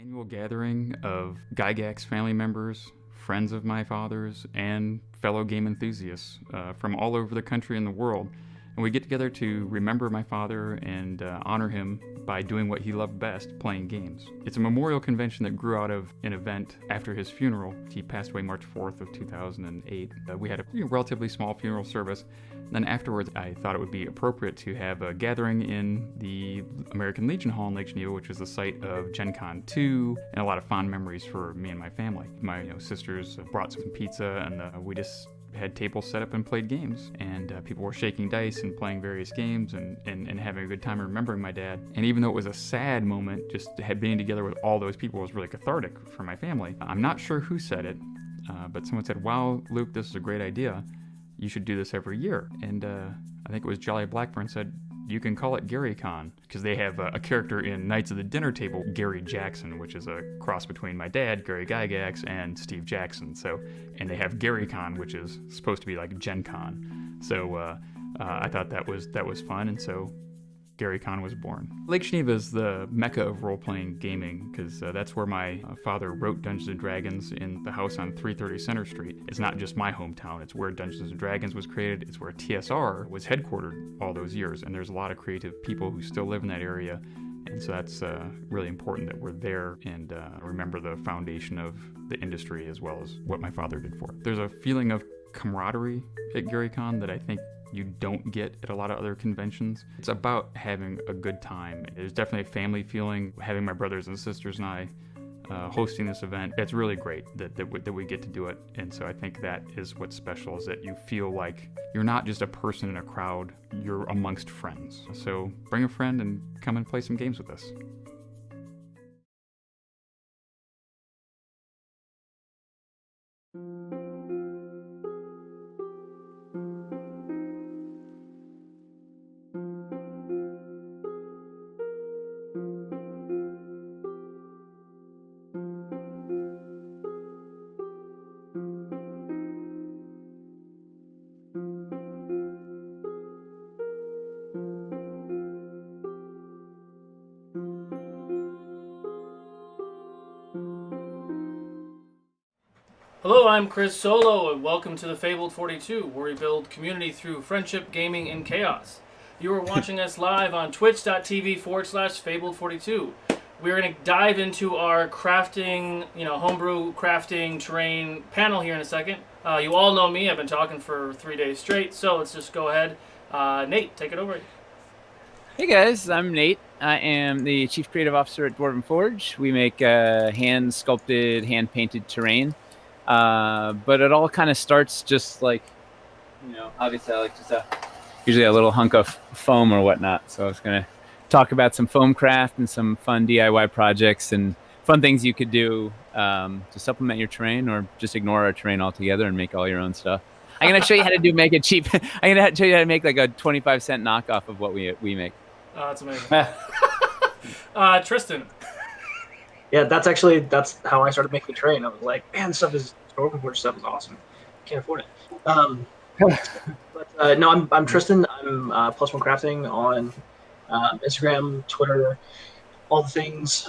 Annual gathering of Gygax family members, friends of my father's, and fellow game enthusiasts from all over the country and the world. And we get together to remember my father and honor him by doing what he loved best, playing games. It's a memorial convention that grew out of an event after his funeral. He passed away March 4th of 2008. We had a relatively small funeral service. Then afterwards, I thought it would be appropriate to have a gathering in the American Legion Hall in Lake Geneva, which is the site of GenCon2, and a lot of fond memories for me and my family. My sisters brought some pizza, and we just had tables set up and played games, and people were shaking dice and playing various games and having a good time remembering my dad. And even though it was a sad moment, just being together with all those people was really cathartic for my family. I'm not sure who said it, but someone said, "Wow, Luke, this is a great idea. You should do this every year." And I think it was Jolly Blackburn said, "You can call it GaryCon," because they have a character in Knights of the Dinner Table, Gary Jackson, which is a cross between my dad, Gary Gygax, and Steve Jackson. So, and they have GaryCon, which is supposed to be like Gen Con. So I thought that was fun, and so GaryCon was born. Lake Geneva is the mecca of role-playing gaming, because that's where my father wrote Dungeons & Dragons in the house on 330 Center Street. It's not just my hometown, it's where Dungeons & Dragons was created, it's where TSR was headquartered all those years, and there's a lot of creative people who still live in that area, and so that's really important that we're there and remember the foundation of the industry as well as what my father did for it. There's a feeling of camaraderie at GaryCon that I think you don't get at a lot of other conventions. It's about having a good time. There's definitely a family feeling, having my brothers and sisters and I hosting this event. It's really great that we get to do it. And so I think that is what's special, is that you feel like you're not just a person in a crowd, you're amongst friends. So bring a friend and come and play some games with us. Hello, I'm Chris Solo, and welcome to the Fabled 42, where we build community through friendship, gaming, and chaos. You are watching us live on twitch.tv/Fabled42. We're going to dive into our crafting, homebrew crafting terrain panel here in a second. You all know me. I've been talking for 3 days straight, so let's just go ahead. Nate, take it over. Hey guys, I'm Nate. I am the Chief Creative Officer at Dwarven Forge. We make hand-sculpted, hand-painted terrain. But it all kind of starts just like, obviously I like just usually a little hunk of foam or whatnot. So I was going to talk about some foam craft and some fun DIY projects and fun things you could do to supplement your terrain or just ignore our terrain altogether and make all your own stuff. I'm going to show you how to make it cheap. I'm going to show you how to make like a 25-cent knockoff of what we make. Oh, that's amazing. Tristan. Yeah, that's how I started making the train. I was like, man, stuff is awesome. Can't afford it. But no, I'm Tristan. I'm Plus One Crafting on Instagram, Twitter, all the things,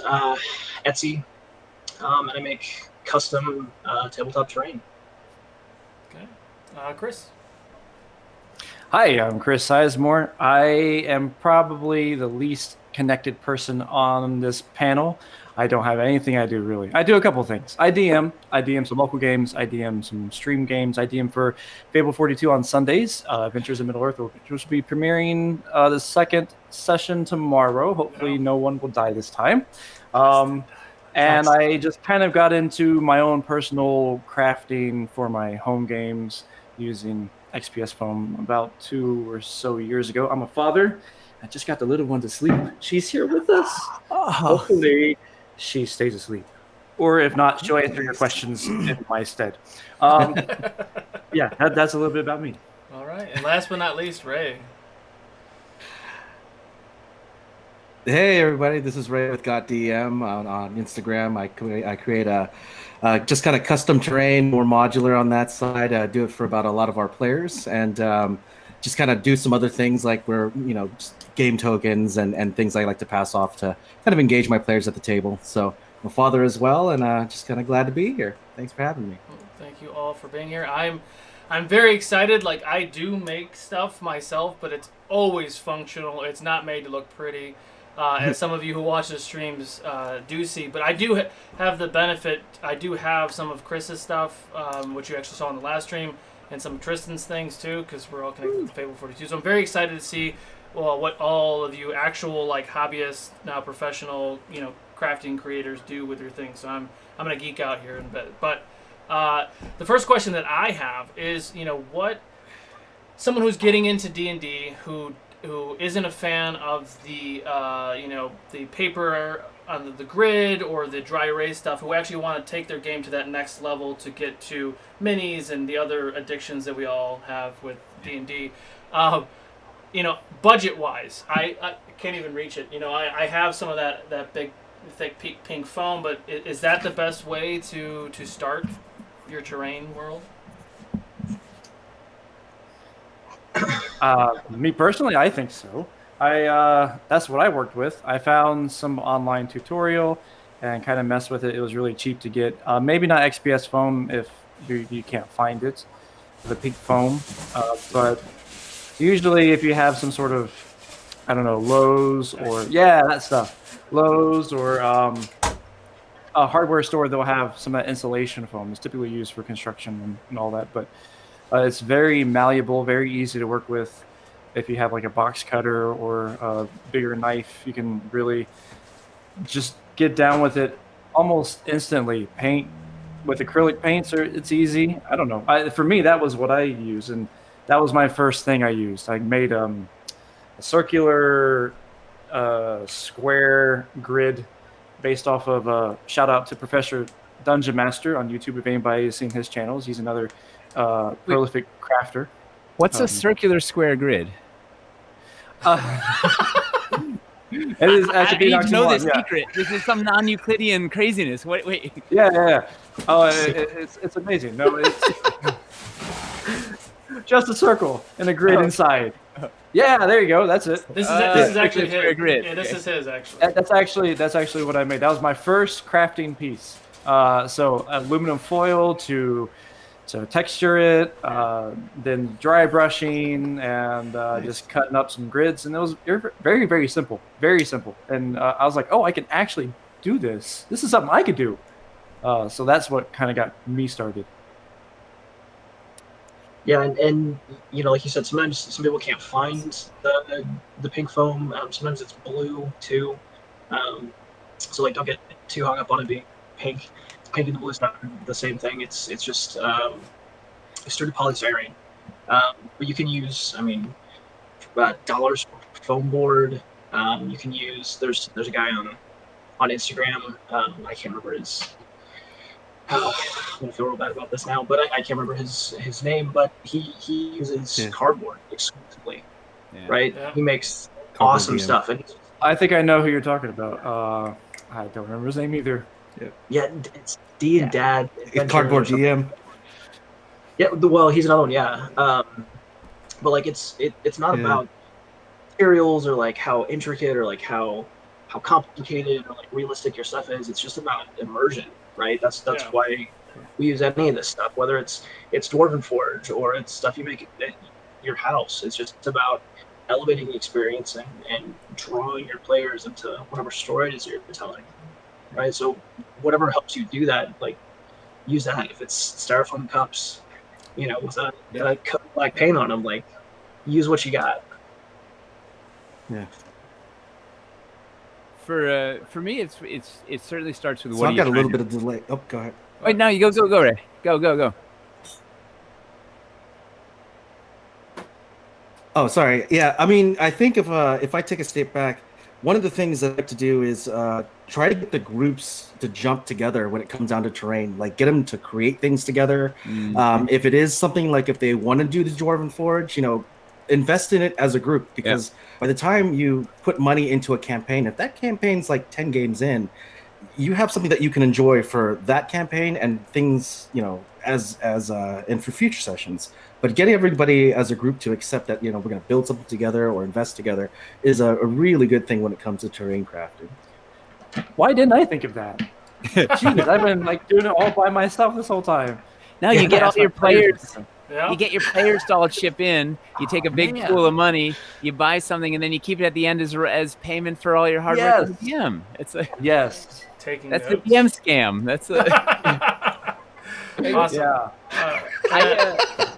Etsy, and I make custom tabletop terrain. Okay, Chris. Hi, I'm Chris Sizemore. I am probably the least connected person on this panel. I don't have anything I do, really. I do a couple things. I DM some local games. I DM some stream games. I DM for Fable 42 on Sundays. Adventures in Middle-earth, which will be premiering the second session tomorrow. Hopefully no one will die this time. And I just kind of got into my own personal crafting for my home games using XPS foam about 2 or so years ago. I'm a father. I just got the little one to sleep. She's here with us. Oh. Hopefully she stays asleep. Or if not, she'll answer your questions in my stead. Yeah, that's a little bit about me. All right. And last but not least, Ray. Hey everybody, this is Ray with GotDM on Instagram. I create a just kind of custom terrain, more modular on that side. I do it for about a lot of our players, and just kind of do some other things like just game tokens and things I like to pass off to kind of engage my players at the table. So I'm a father as well, and just kind of glad to be here. Thanks for having me. Thank you all for being here. I'm very excited. Like, I do make stuff myself, but it's always functional. It's not made to look pretty. As some of you who watch the streams do see. But I do have the benefit, I do have some of Chris's stuff, which you actually saw in the last stream, and some of Tristan's things too, because we're all connected with Fable 42. So I'm very excited to see what all of you actual hobbyists, now professional, crafting creators do with your things. So I'm going to geek out here in a bit. But the first question that I have is, what someone who's getting into D&D who isn't a fan of the the paper on the grid or the dry erase stuff, who actually want to take their game to that next level to get to minis and the other addictions that we all have with D&D. Budget wise, I can't even reach it. I have some of that big thick pink foam, but is that the best way to start your terrain world? Me personally, I think so. That's what I worked with. I found some online tutorial and kind of messed with it. It was really cheap to get. Maybe not XPS foam if you can't find it, the pink foam. But usually if you have some sort of, I don't know, Lowe's or, that stuff. Lowe's or a hardware store, they'll have some of that insulation foam. It's typically used for construction and all that. But it's very malleable, very easy to work with. If you have like a box cutter or a bigger knife, you can really just get down with it almost instantly. Paint with acrylic paints, it's easy. I don't know. For me, that was what I used, and that was my first thing I used. I made a circular square grid based off of shout out to Professor Dungeon Master on YouTube. If anybody has seen his channels, he's another prolific crafter. What's a circular square grid? It is. I need to know this secret. This is some non-Euclidean craziness. Wait. Yeah. Oh, it's amazing. No, it's just a circle and a grid inside. Yeah, there you go. That's it. This is actually his grid. Yeah, this is his actually. That's actually what I made. That was my first crafting piece. So aluminum foil to texture it, then dry brushing, and just cutting up some grids. And it was very, very simple. Very simple. And I was like, oh, I can actually do this. This is something I could do. So that's what kind of got me started. Yeah, and like you said, sometimes some people can't find the pink foam. Sometimes it's blue too. So like, don't get too hung up on it being pink. Pink and blue is not the same thing. It's just extruded polystyrene. But you can use, I mean, dollars foam board. You can use. There's a guy on Instagram. I can't remember his. I'm gonna feel real bad about this now, but I can't remember his name. But he uses cardboard exclusively, right? Yeah. He makes Cardboard awesome DM. stuff, and I think I know who you're talking about. I don't remember his name either. yeah, it's D and Dad. It's Cardboard Adventures or DM. Yeah, well, he's another one. Yeah, but like it's not Yeah. about materials or like how intricate or like how complicated or like realistic your stuff is. It's just about immersion, right? That's Yeah. why we use any of this stuff, whether it's Dwarven Forge or it's stuff you make at your house. It's just about elevating the experience and drawing your players into whatever story it is you're telling, right? So whatever helps you do that, like use that. If it's styrofoam cups, with a black paint on them, like use what you got. Yeah. For me, it certainly starts with So what I've are got a you little trying bit of delay. Oh, go ahead. to- Wait, no, you go, Ray. Go. Oh, sorry. Yeah, I mean, I think if I take a step back, one of the things I like to do is try to get the groups to jump together when it comes down to terrain. Like, get them to create things together. If it is something like if they want to do the Dwarven Forge, invest in it as a group, because by the time you put money into a campaign, if that campaign's like 10 games in, you have something that you can enjoy for that campaign and things, as and for future sessions. But getting everybody as a group to accept that, we're going to build something together or invest together is a really good thing when it comes to terrain crafting. Why didn't I think of that? Jeez, I've been like doing it all by myself this whole time. No, you get all Ask my your players. Yeah. You get your players to all chip in. You take a big pool of money. You buy something, and then you keep it at the end as payment for all your hard work as a DM. It's Yes. Taking that's notes. the DM scam. That's Awesome. Yeah.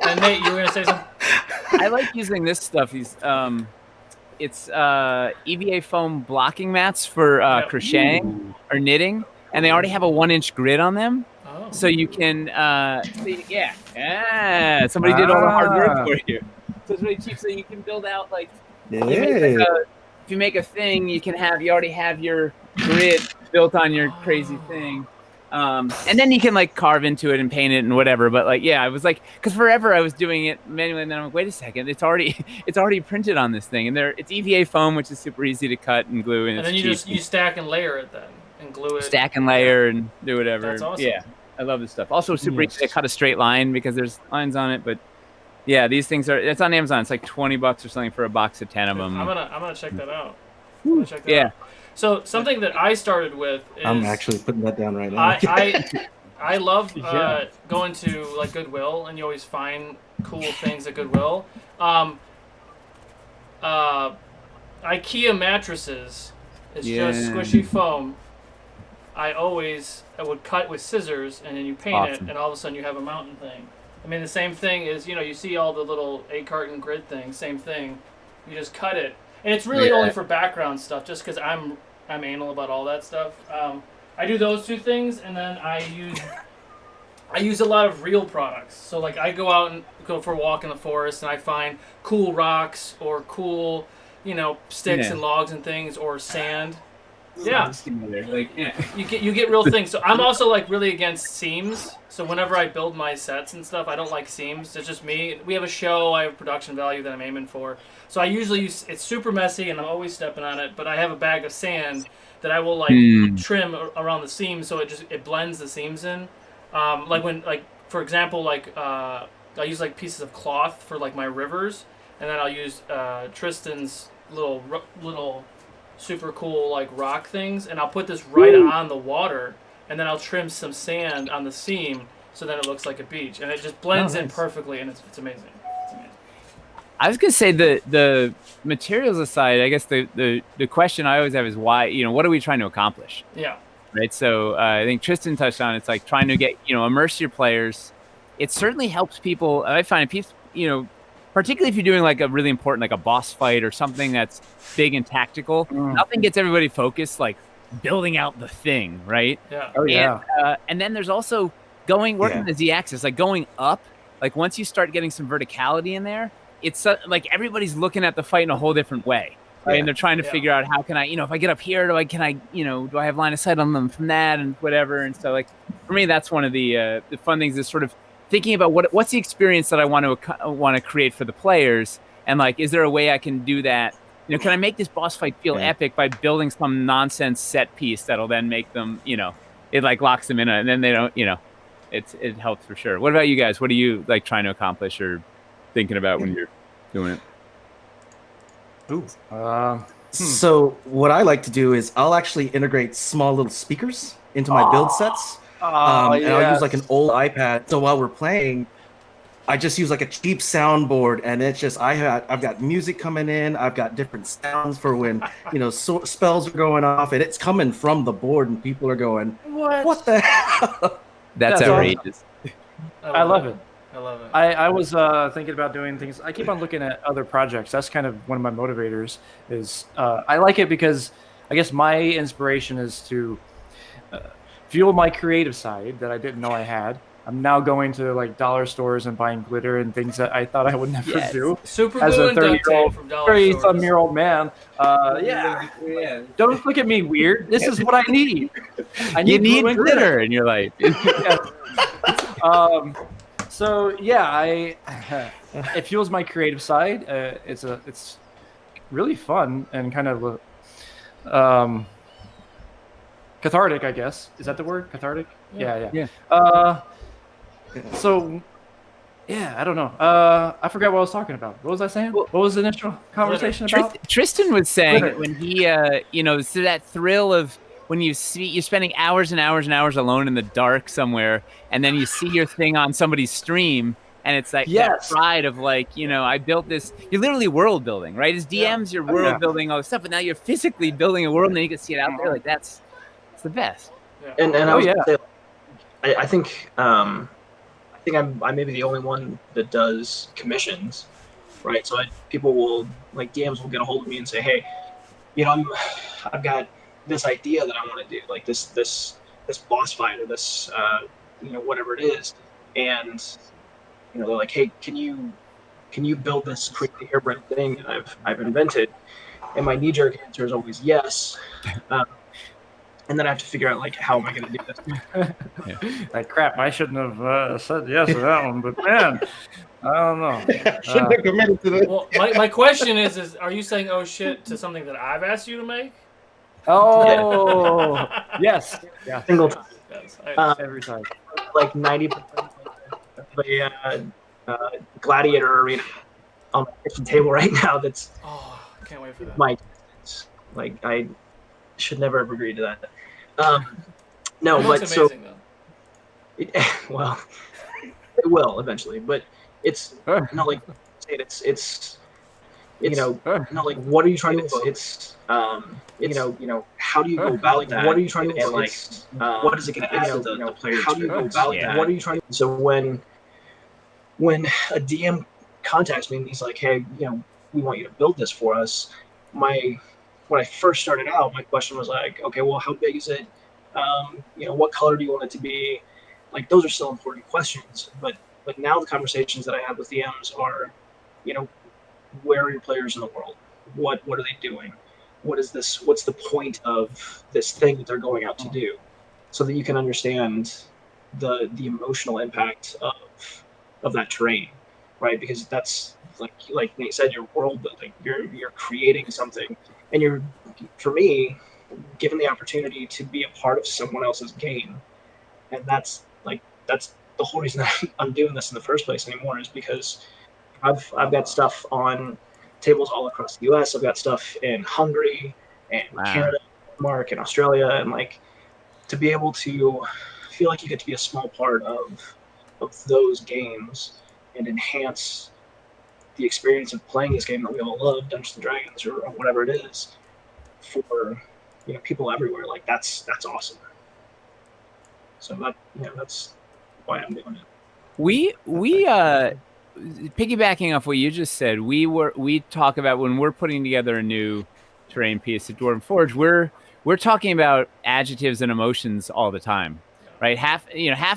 And Nate, you were gonna say something? I like using this stuff. It's EVA foam blocking mats for crocheting or knitting, and they already have a 1-inch grid on them. Oh. So you can, somebody did all the hard work for you. So it's really cheap. So you can build out if you make a thing, you already have your grid built on your crazy thing. And then you can carve into it and paint it and whatever. But I was because forever I was doing it manually, and then I'm like, wait a second, it's already printed on this thing, and it's EVA foam, which is super easy to cut and glue, and then you stack and layer it then and glue it. Stack and layer and do whatever. That's awesome. Yeah, I love this stuff. Also super easy to cut a straight line because there's lines on it. But yeah, these things it's on Amazon. It's like $20 or something for a box of 10 of them. I'm gonna check that out. Out. So something that I started with is I'm actually putting that down right now. I love going to Goodwill, and you always find cool things at Goodwill. IKEA mattresses. It's just squishy foam. I would cut with scissors, and then you paint it, and all of a sudden you have a mountain thing. I mean, the same thing is, you see all the little 8-carton grid things, same thing. You just cut it. And it's really only for background stuff, just because I'm anal about all that stuff. I do those two things, and then I use a lot of real products. So I go out and go for a walk in the forest, and I find cool rocks or cool, sticks and logs and things, or sand. Yeah. You get real things. So I'm also really against seams. So whenever I build my sets and stuff, I don't like seams. It's just me. We have a show. I have production value that I'm aiming for. So I usually use. It's super messy, and I'm always stepping on it. But I have a bag of sand that I will trim around the seams, so it blends the seams in. For example, I use pieces of cloth for my rivers, and then I'll use Tristan's little super cool rock things, and I'll put this right on the water, and then I'll trim some sand on the seam so that it looks like a beach, and it just blends in perfectly, and it's amazing. I was gonna say the materials aside, I guess the question I always have is why, what are we trying to accomplish? Yeah. Right. So I think Tristan touched on it's trying to get immerse your players it certainly helps people. I find people, particularly if you're doing like a really important, like a boss fight or something that's big and tactical, nothing gets everybody focused like building out the thing, right? Yeah. Oh yeah. And then there's also working the Z-axis, like going up. Like once you start getting some verticality in there, it's like everybody's looking at the fight in a whole different way. Right? Yeah. And they're trying to figure out how can I, if I get up here, do I have line of sight on them from that and whatever. And so like for me, that's one of the fun things is sort of thinking about what's the experience that I want to create for the players, and like, is there a way I can do that? Can I make this boss fight feel epic by building some nonsense set piece that'll then make them, it like locks them in, and then they don't, it helps for sure. What about you guys? What are you like trying to accomplish or thinking about when you're doing it? Ooh. So what I like to do is I'll actually integrate small little speakers into my build sets. And I'll use like an old iPad. So while we're playing, I just use like a cheap soundboard, and it's just I've got music coming in. I've got different sounds for when spells are going off, and it's coming from the board, and people are going, "What the hell?" That's outrageous. I love it. I love it. I was thinking about doing things. I keep on looking at other projects. That's kind of one of my motivators. Is I like it because I guess my inspiration is to fuel my creative side that I didn't know I had. I'm now going to like dollar stores and buying glitter and things that I thought I would never do. Super As glue a and duct 30-year-old, tape from dollar stores. 30-some-year-old man. Yeah. Don't look at me weird. This is what I need. You need glitter in your life. So yeah, it fuels my creative side. It's really fun and kind of cathartic, I guess. Is that the word? Cathartic? Yeah. So yeah, I don't know. I forgot what I was talking about. What was I saying? What was the initial conversation about? Tristan was saying that when he, so that thrill of when you're spending hours and hours and hours alone in the dark somewhere, and then you see your thing on somebody's stream, and it's like that pride of like, I built this. You're literally world building, right? As DMs, you're world building all this stuff, but now you're physically building a world, and then you can see it out there. Like it's the best. Yeah. And I was gonna say, I think I may be the only one that does commissions, right? So people will like DMs will get a hold of me and say, hey, I've got this idea that I want to do, like this boss fight or this whatever it is, and they're like, hey, can you build this quickly harebrained thing that I've invented? And my knee-jerk answer is always yes. And then I have to figure out like how am I going to do this? Like crap, I shouldn't have said yes to that one, but man, I don't know. Shouldn't have committed to this. Well, my question is are you saying oh shit to something that I've asked you to make? Oh, yes. Yeah. Single time. Yes, Every time. Like 90% of a gladiator arena on my kitchen table right now. That's I can't wait for that. my like I should never have agreed to that. No, It but looks so amazing, though. well, it will eventually. But it's not like it's not like what are you trying to do? It's how do you go about that? What are you trying to do? And like what is it going to add to the players? How do you go about that? What are you trying to do? So when a DM contacts me and he's like, hey, we want you to build this for us, when I first started out, my question was like, okay, well, how big is it? What color do you want it to be? Like, those are still important questions. But now the conversations that I have with DMs are, where are your players in the world? What are they doing? What is this? What's the point of this thing that they're going out to do? So that you can understand the emotional impact of that terrain, right? Because that's like Nate said, you're world building. You're creating something. And for me, given the opportunity to be a part of someone else's game, and that's the whole reason I'm doing this in the first place anymore is because I've got stuff on tables all across the U.S. I've got stuff in Hungary and Canada, Denmark, and Australia, and like to be able to feel like you get to be a small part of those games and enhance the experience of playing this game that we all love, Dungeons and Dragons or whatever it is, for people everywhere. Like that's awesome. So that's why I'm doing it. We piggybacking off what you just said, we talk about when we're putting together a new terrain piece at Dwarven Forge, we're talking about adjectives and emotions all the time, right? Half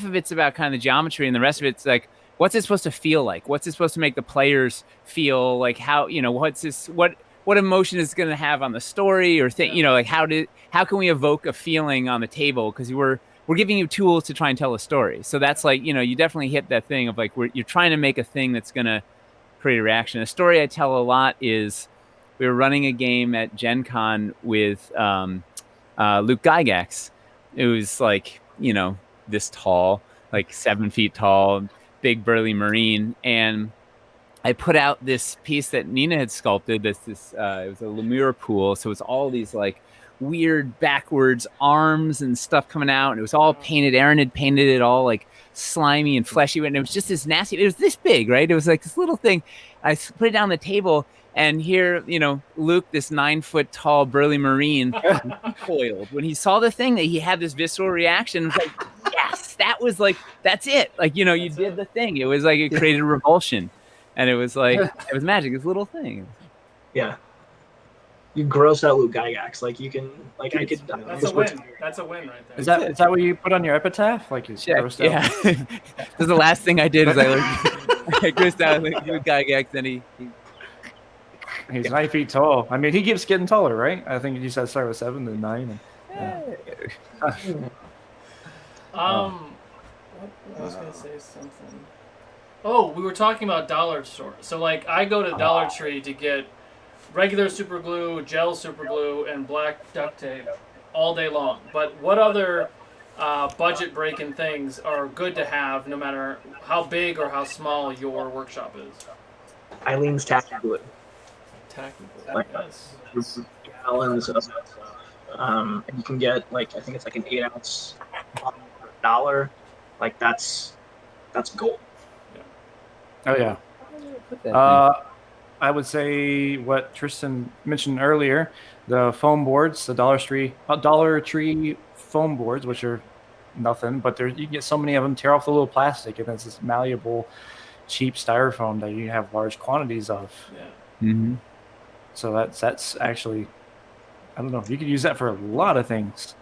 of it's about kind of the geometry, and the rest of it's like, what's it supposed to feel like? What's it supposed to make the players feel like? How, what emotion is going to have on the story, or thing, like how can we evoke a feeling on the table? Because we're giving you tools to try and tell a story. So that's like, you definitely hit that thing of like, you're trying to make a thing that's going to create a reaction. A story I tell a lot is we were running a game at Gen Con with Luke Gygax. It was like, this tall, like 7 feet tall, big burly Marine. And I put out this piece that Nina had sculpted. It was a Lemur pool. So it's all these like weird backwards arms and stuff coming out, and it was all painted. Aaron had painted it all like slimy and fleshy, and it was just this nasty. It was this big, right? It was like this little thing. I put it down the table, and here, Luke, this 9 foot tall burly Marine, recoiled when he saw the thing. That he had this visceral reaction. It was like, yes, that's it. Like, you did the thing. It was like it created a revulsion, and it was like it was magic. This little thing. Yeah. You gross out Luke Gygax. Like you can, like I could. That's a win. That's a win right there. Is that what you put on your epitaph? Like you grossed out? Yeah. This is the last thing I did. Is I grossed out Luke Gygax, and he's 9 feet tall. I mean, he keeps getting taller, right? I think you said start with 7 then 9. I was gonna say something. Oh, we were talking about dollar store. So like, I go to Dollar Tree to get regular super glue, gel super glue, and black duct tape all day long. But what other budget breaking things are good to have, no matter how big or how small your workshop is? Eileen's tacky glue. Tacky glue. Like Yes. gallons of that stuff. And you can get like, I think it's like an 8-ounce bottle for $1. Like that's gold. Oh yeah. I would say what Tristan mentioned earlier, the foam boards, the Dollar Tree foam boards, which are nothing, but you can get so many of them, tear off the little plastic, and it's this malleable, cheap styrofoam that you have large quantities of. Yeah. Mm-hmm. So that's actually, I don't know, you could use that for a lot of things.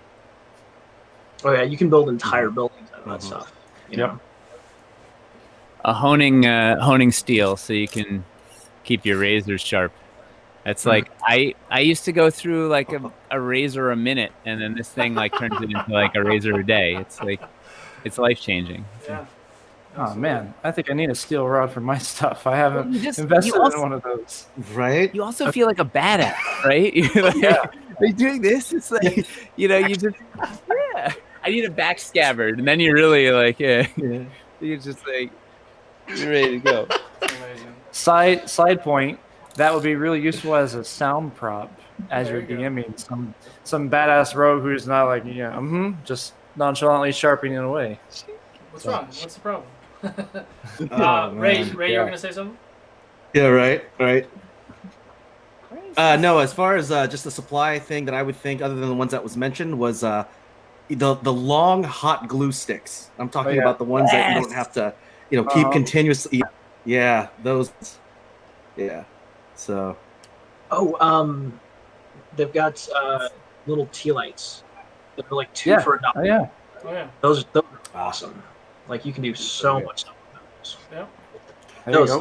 Oh yeah, you can build entire buildings out of that stuff. You know? A honing steel, so you can keep your razors sharp. That's like I used to go through like a razor a minute, and then this thing like turns it into like a razor a day. It's like it's life changing. Yeah. Oh man, I think I need a steel rod for my stuff. I haven't invested in one of those. Right? You also feel like a badass, right? You're like doing this. It's like you just I need a back scabbard, and then you're really like you're just like you're ready to go. Amazing. Side point, that would be really useful as a sound prop as you're DMing some badass rogue who's not like just nonchalantly sharpening it away. What's wrong? What's the problem? Oh, Ray, man. you were gonna say something? Yeah, right. No, as far as just the supply thing that I would think, other than the ones that was mentioned, was the long hot glue sticks. I'm talking about the ones that you don't have to, keep continuously. Yeah, those. Yeah. So. Oh, they've got little tea lights. They're like $2 for $1. Oh yeah. Oh yeah. Those are awesome. Like you can do so much stuff with those. Yeah. There you Those, go.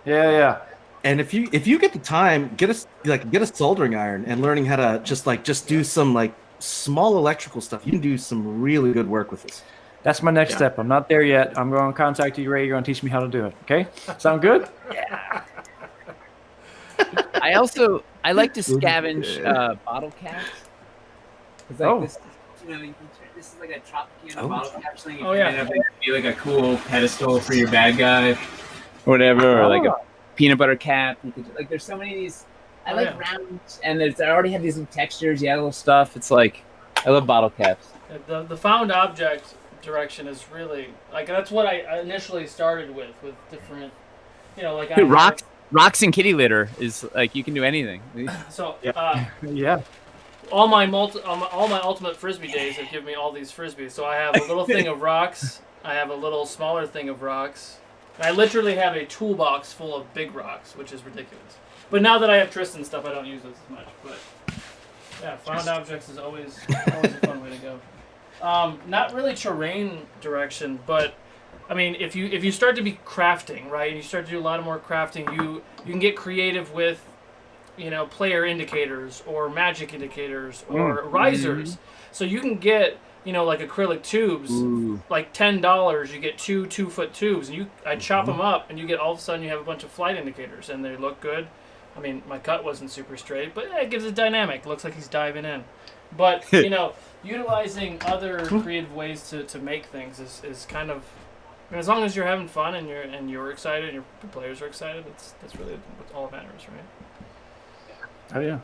Yeah. And if you get the time, get a soldering iron and learning how to just do some like small electrical stuff. You can do some really good work with this. That's my next step. I'm not there yet. I'm going to contact you, Ray. You're going to teach me how to do it. Okay? Sound good? Yeah. I like to scavenge bottle caps. It's like this, this is like a Tropicana bottle cap thing. Oh yeah. It could be like a cool pedestal for your bad guy, or whatever, or like a peanut butter cap. You could like. There's so many of these. I like rounds, and I already have these little textures, little stuff. It's like I love bottle caps. The found object direction is really like that's what I initially started with different, like Dude, rocks and kitty litter is like you can do anything. So Yeah. all my ultimate frisbee days have given me all these frisbees. So I have a little thing of rocks, I have a little smaller thing of rocks. I literally have a toolbox full of big rocks, which is ridiculous. But now that I have Tristan stuff, I don't use those as much. But yeah, found objects is always a fun way to go. Not really terrain direction, but I mean, if you start to be crafting, right, and you start to do a lot of more crafting, you can get creative with, player indicators or magic indicators or risers. So you can get, like acrylic tubes, like $10. You get 2-foot tubes, and I chop them up, and you get all of a sudden you have a bunch of flight indicators, and they look good. I mean, my cut wasn't super straight, but it gives it dynamic. Looks like he's diving in. But utilizing other creative ways to make things is kind of, as long as you're having fun and you're excited and your players are excited, that's really all that matters, right? Oh yeah.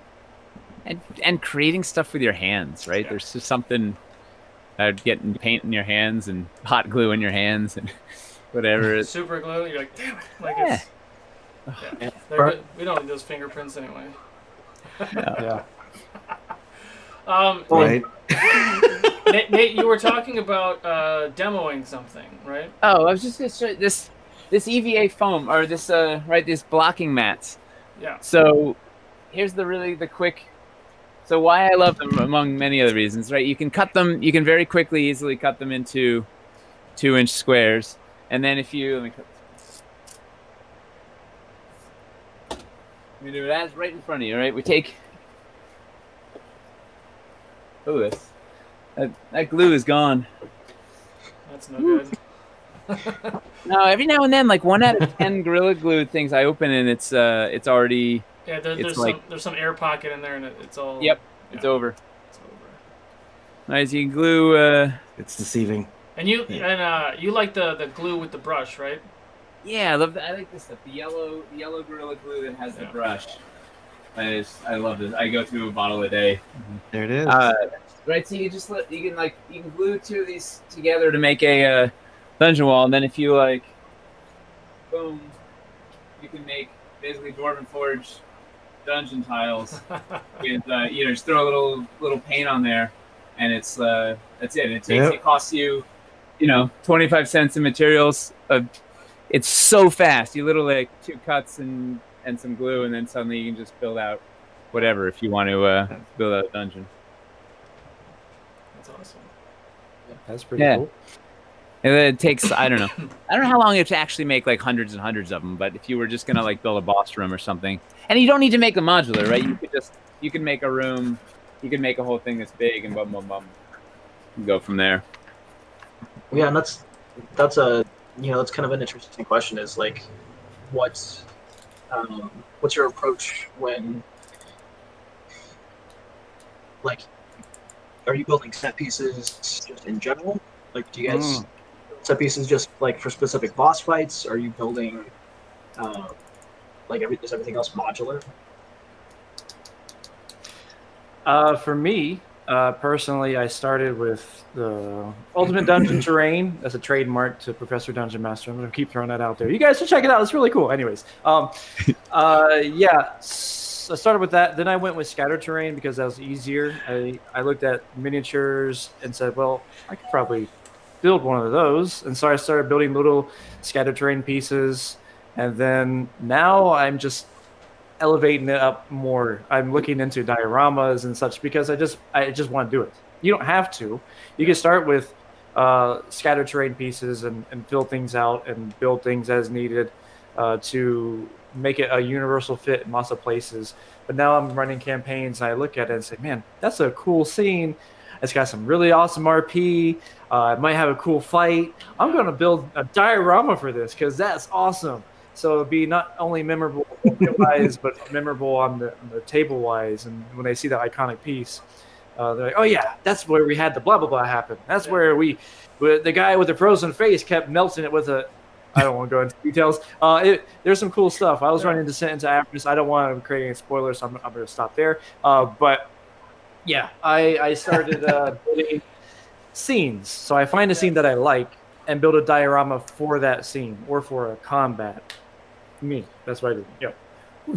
And creating stuff with your hands, right? Yeah. There's just something about getting paint in your hands and hot glue in your hands and whatever. Super glue, you're like, damn it. Like Yeah. it's good. We don't need those fingerprints anyway. Yeah. Right. Nate, you were talking about demoing something, right? Oh, I was just gonna show this EVA foam or this these blocking mats. Yeah. So here's the quick. So why I love them, among many other reasons, right? You can cut them. You can very quickly, easily cut them into 2-inch squares, and then if you let me do that right in front of you, right? We take. Oh, that glue is gone. That's no good. No, every now and then, like 1 out of 10 Gorilla Glue things I open, and it's already. Yeah, there's some air pocket in there, and it's all. Yep, yeah, it's over. It's over. Nice, you can glue. It's deceiving. And you like the glue with the brush, right? Yeah, I love that. I like this stuff. The yellow Gorilla Glue that has the brush. I love this. I go through a bottle a day. There it is. Right, so you can glue 2 of these together to make a dungeon wall, and then if you boom, you can make basically Dwarven Forge dungeon tiles. With just throw a little paint on there, and that's it. It costs you, 25 cents in materials. It's so fast. You literally 2 cuts and some glue, and then suddenly you can just build out whatever if you want to build out a dungeon. That's awesome. That's pretty cool. And then it takes I don't know how long it to actually make like hundreds and hundreds of them. But if you were just gonna build a boss room or something, and you don't need to make them modular, right? You could make a room, you could make a whole thing that's big and bum bum bum, and go from there. Yeah, and that's a that's kind of an interesting question. Is like, what's your approach when are you building set pieces just in general? Like, do you guys set pieces just for specific boss fights? Are you building is everything else modular? For me, personally, I started with the Ultimate Dungeon Terrain. That's a trademark to Professor Dungeon Master. I'm going to keep throwing that out there. You guys should check it out. It's really cool. Anyways, I started with that. Then I went with Scatter Terrain because that was easier. I looked at miniatures and said, well, I could probably build one of those. And so I started building little Scatter Terrain pieces. And then now I'm just elevating it up more. I'm looking into dioramas and such because I just want to do it. You don't have to. You can start with Scatter Terrain pieces and fill things out and build things as needed to make it a universal fit in lots of places. But now I'm running campaigns and I look at it and say, man, that's a cool scene. It's got some really awesome RP. It might have a cool fight. I'm going to build a diorama for this because that's awesome. So it'll be not only memorable wise, but memorable on the table wise. And when they see that iconic piece, they're like, oh yeah, that's where we had the blah, blah, blah happen. That's where the guy with the frozen face kept melting it with I don't want to go into details. There's some cool stuff. I was running Descent into Avernus. I don't want to create any spoilers, so I'm going to stop there. But yeah, I started building scenes. So I find a scene that I like and build a diorama for that scene or for a combat. That's what I do. Yeah.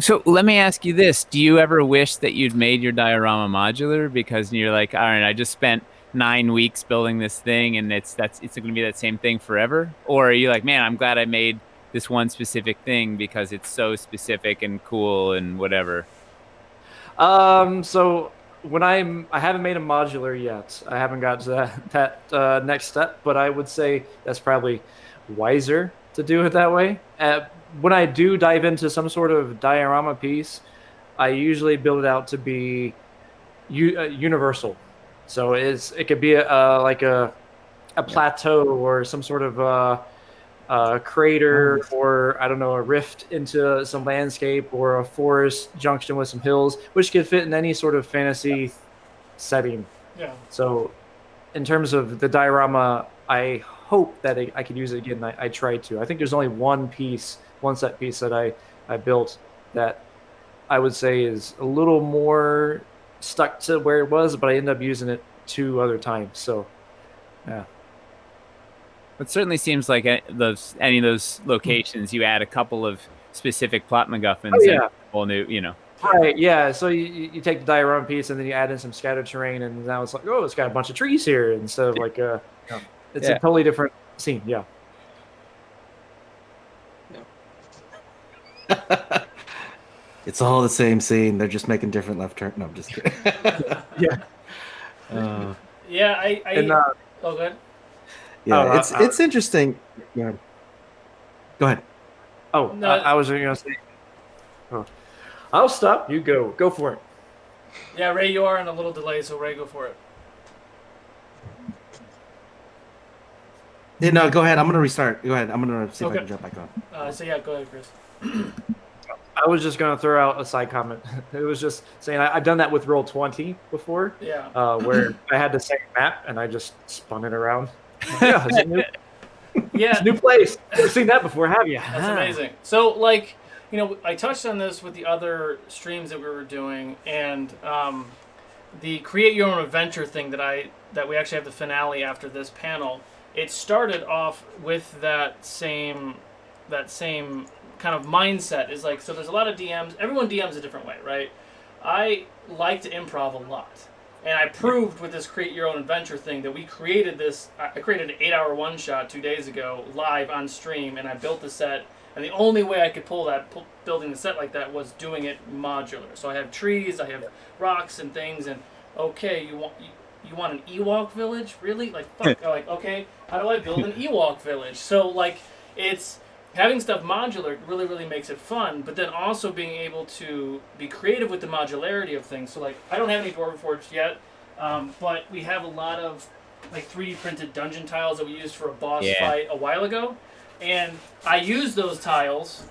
So let me ask you this. Do you ever wish that you'd made your diorama modular because you're like, all right, I just spent 9 weeks building this thing and it's going to be that same thing forever? Or are you like, man, I'm glad I made this one specific thing because it's so specific and cool and whatever? So when I haven't made a modular yet. I haven't got to that next step, but I would say that's probably wiser to do it that way. When I do dive into some sort of diorama piece, I usually build it out to be universal. So it could be like a plateau or some sort of crater, or I don't know, a rift into some landscape, or a forest junction with some hills, which could fit in any sort of fantasy setting. Yeah. So in terms of the diorama, I hope that I could use it again. I tried to. I think there's only one set piece that I built that I would say is a little more stuck to where it was, but I ended up using it 2 other times. So yeah. It certainly seems like any of those locations, you add a couple of specific plot MacGuffins. Oh, yeah. And whole new, Right, yeah. So you take the diorama piece and then you add in some scattered terrain, and now it's like, oh, it's got a bunch of trees here instead of like it's a totally different scene. Yeah. It's all the same scene. They're just making different left turn. No, I'm just kidding. Yeah. Yeah, And, oh, good. Yeah, it's interesting. Yeah. Go ahead. Oh, No. I was going to say. Oh. I'll stop. You go. Go for it. Yeah, Ray, you are in a little delay, so Ray, go for it. Yeah, no, go ahead. I'm going to restart. Go ahead. I'm going to see if I Okay. can jump back on. So yeah, go ahead, Chris. I was just going to throw out a side comment. It was just saying I've done that with Roll20 before, Yeah. where I had the same map and I just spun it around. Yeah, it's a new, Yeah. it's a new place. Never seen that before, have you? That's amazing. So, like, I touched on this with the other streams that we were doing, and the create your own adventure thing that we actually have the finale after this panel. It started off with that same kind of mindset. Is like, so there's a lot of DMs. Everyone DMs a different way, right? I like to improv a lot. And I proved with this create your own adventure thing that we created this. I created an 8-hour one-shot 2 days ago live on stream, and I built the set. And the only way I could building the set like that was doing it modular. So I have trees, I have rocks and things, and okay, you want an Ewok village? Really? Like, fuck. Like, okay, how do I build an Ewok village? So, like, it's having stuff modular really, really makes it fun, but then also being able to be creative with the modularity of things. So, like, I don't have any Dwarven Forge yet, but we have a lot of, like, 3D printed dungeon tiles that we used for a boss fight a while ago. And I use those tiles.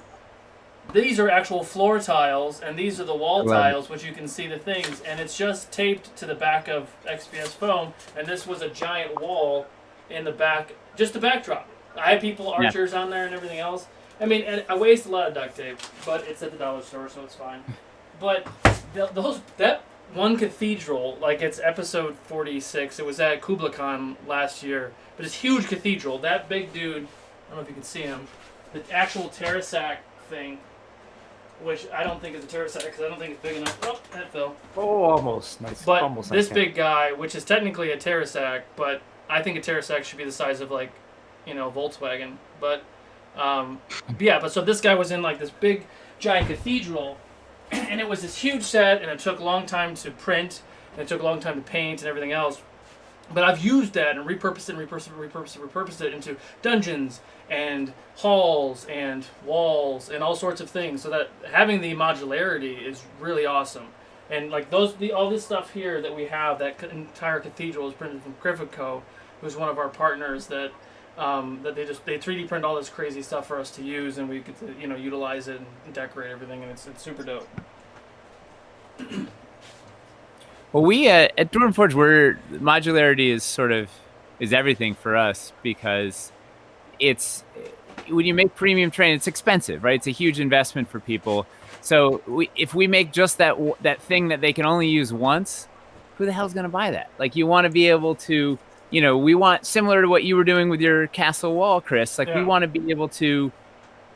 These are actual floor tiles, and these are the wall tiles, which you can see the things. And it's just taped to the back of XPS foam. And this was a giant wall in the back, just a backdrop. I had people, archers on there and everything else. I mean, and I waste a lot of duct tape, but it's at the dollar store, so it's fine. But that one cathedral, like it's episode 46, it was at Kubla Khan last year, but it's huge cathedral. That big dude, I don't know if you can see him, the actual Terrasac thing, which I don't think is a Terrasac because I don't think it's big enough. Oh, that fell. Oh, almost. Nice. But almost this big guy, which is technically a Terrasac, but I think a Terrasac should be the size of, like, Volkswagen. But, yeah, but so this guy was in, like, this big, giant cathedral, and it was this huge set, and it took a long time to print, and it took a long time to paint and everything else. But I've used that and repurposed it into dungeons and halls and walls and all sorts of things. So that having the modularity is really awesome. And like all this stuff here that we have, that entire cathedral is printed from Griffith who's one of our partners that they 3D print all this crazy stuff for us to use, and we get to utilize it and decorate everything, and it's super dope. Well, we at Dwarven Forge, modularity is everything for us, because it's when you make premium terrain, it's expensive, right? It's a huge investment for people. So if we make just that thing that they can only use once, who the hell's going to buy that? Like, you want to be able to, we want, similar to what you were doing with your castle wall, Chris, like we want to be able to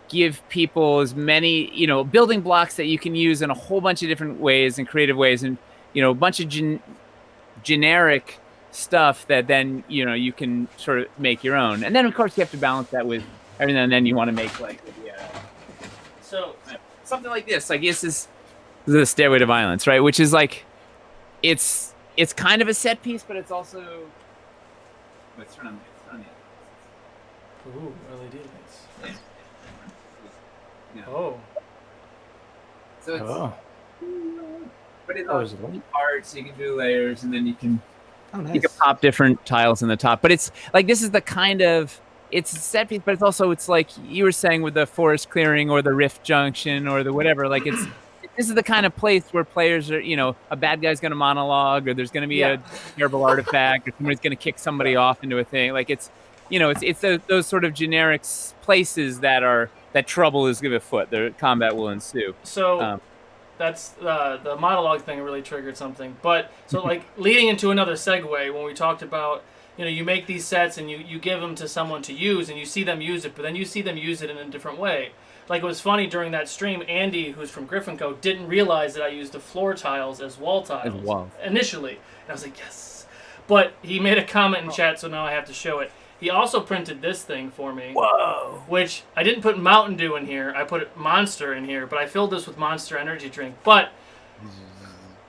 give people as many, building blocks that you can use in a whole bunch of different ways and creative ways, and a bunch of generic stuff that then you can sort of make your own. And then of course you have to balance that with everything, and then you want to make like so something like this. Like this is the Stairway to Violence, right? Which is like it's kind of a set piece, but it's also let's turn on the Ooh, LED lights. Yeah. Oh. So it's Oh, but it's Oh, all is it one? parts, you can do layers, and then you can Oh, you can pop different tiles in the top. But it's like this is the kind of it's a set piece, but it's also it's like you were saying with the forest clearing or the rift junction or the whatever. Like this is the kind of place where players are, a bad guy's going to monologue, or there's going to be a terrible artifact, or somebody's going to kick somebody off into a thing. Like it's those sort of generic places that trouble is afoot. The combat will ensue. So that's the monologue thing really triggered something. But so like leading into another segue, when we talked about you make these sets and you give them to someone to use and you see them use it, but then you see them use it in a different way. Like it was funny during that stream, Andy, who's from Griffin Co., didn't realize that I used the floor tiles as wall tiles initially. And I was like, yes. But he made a comment in chat, so now I have to show it. He also printed this thing for me. Whoa. Which I didn't put Mountain Dew in here. I put Monster in here, but I filled this with Monster Energy drink. But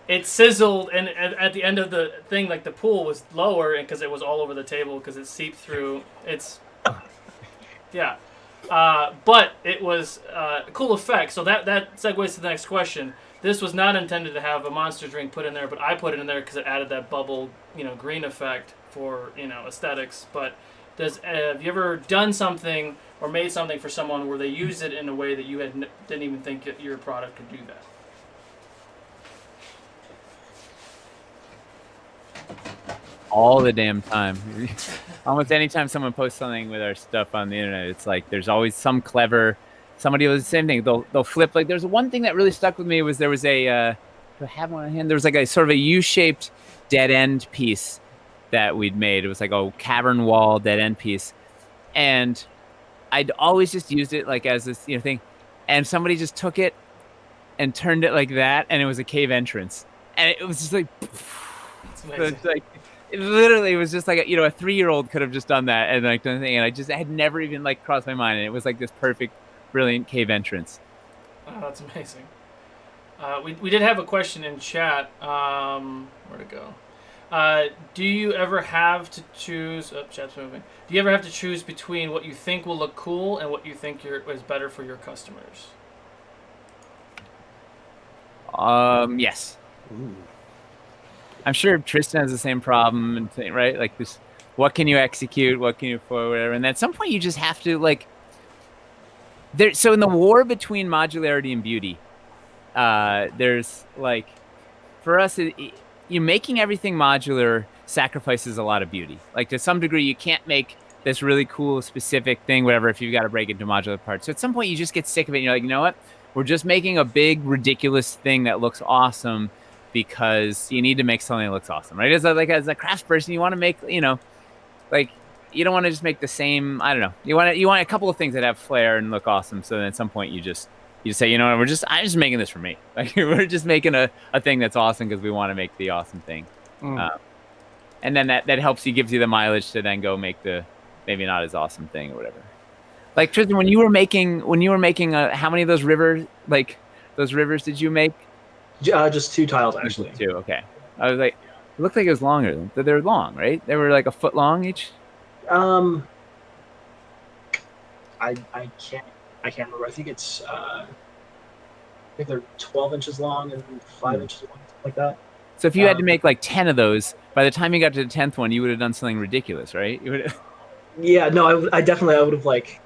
it sizzled, and at the end of the thing, like the pool was lower because it was all over the table because it seeped through. Yeah. But it was a cool effect. So that segues to the next question. This was not intended to have a monster drink put in there, but I put it in there because it added that bubble, green effect for, aesthetics. But have you ever done something or made something for someone where they used it in a way that you didn't even think that your product could do that? All the damn time. Almost anytime someone posts something with our stuff on the internet, it's like there's always some clever somebody does the same thing. They'll flip. Like there's one thing that really stuck with me was there was do I have one on hand? There was like a sort of a U-shaped dead end piece that we'd made. It was like a cavern wall dead end piece, and I'd always just used it like as this thing, and somebody just took it and turned it like that, and it was a cave entrance, and it was just like. It's like it literally was just like a 3-year-old could have just done that and like done the thing, and I had never even like crossed my mind, and it was like this perfect, brilliant cave entrance. Oh, that's amazing. We did have a question in chat. Where'd it go? Do you ever have to choose? Oh, chat's moving. Do you ever have to choose between what you think will look cool and what you think is better for your customers? Yes. Ooh. I'm sure Tristan has the same problem, right? Like this, what can you execute? What can you afford? Whatever. And at some point, you just have to like. So in the war between modularity and beauty, there's like, for us, you making everything modular sacrifices a lot of beauty. Like to some degree, you can't make this really cool specific thing, whatever, if you've got to break it into modular parts. So at some point, you just get sick of it. And you're like, you know what? We're just making a big, ridiculous thing that looks awesome. Because you need to make something that looks awesome, right? As a craftsperson, you want to make, like you don't want to just make the same. I don't know. You want a couple of things that have flair and look awesome. So then at some point you say, I'm just making this for me. Like we're just making a thing that's awesome because we want to make the awesome thing. And then that helps you, gives you the mileage to then go make the maybe not as awesome thing or whatever. Like Tristan, when you were making how many of those rivers did you make? Just 2 tiles, actually. 2, okay. I was like, it looked like it was longer. They're long, right? They were like a foot long each? I can't remember. I think it's they're 12 inches long and 5 inches long, something like that. So if you had to make like 10 of those, by the time you got to the 10th one, you would have done something ridiculous, right? You would. Yeah, no, I would have like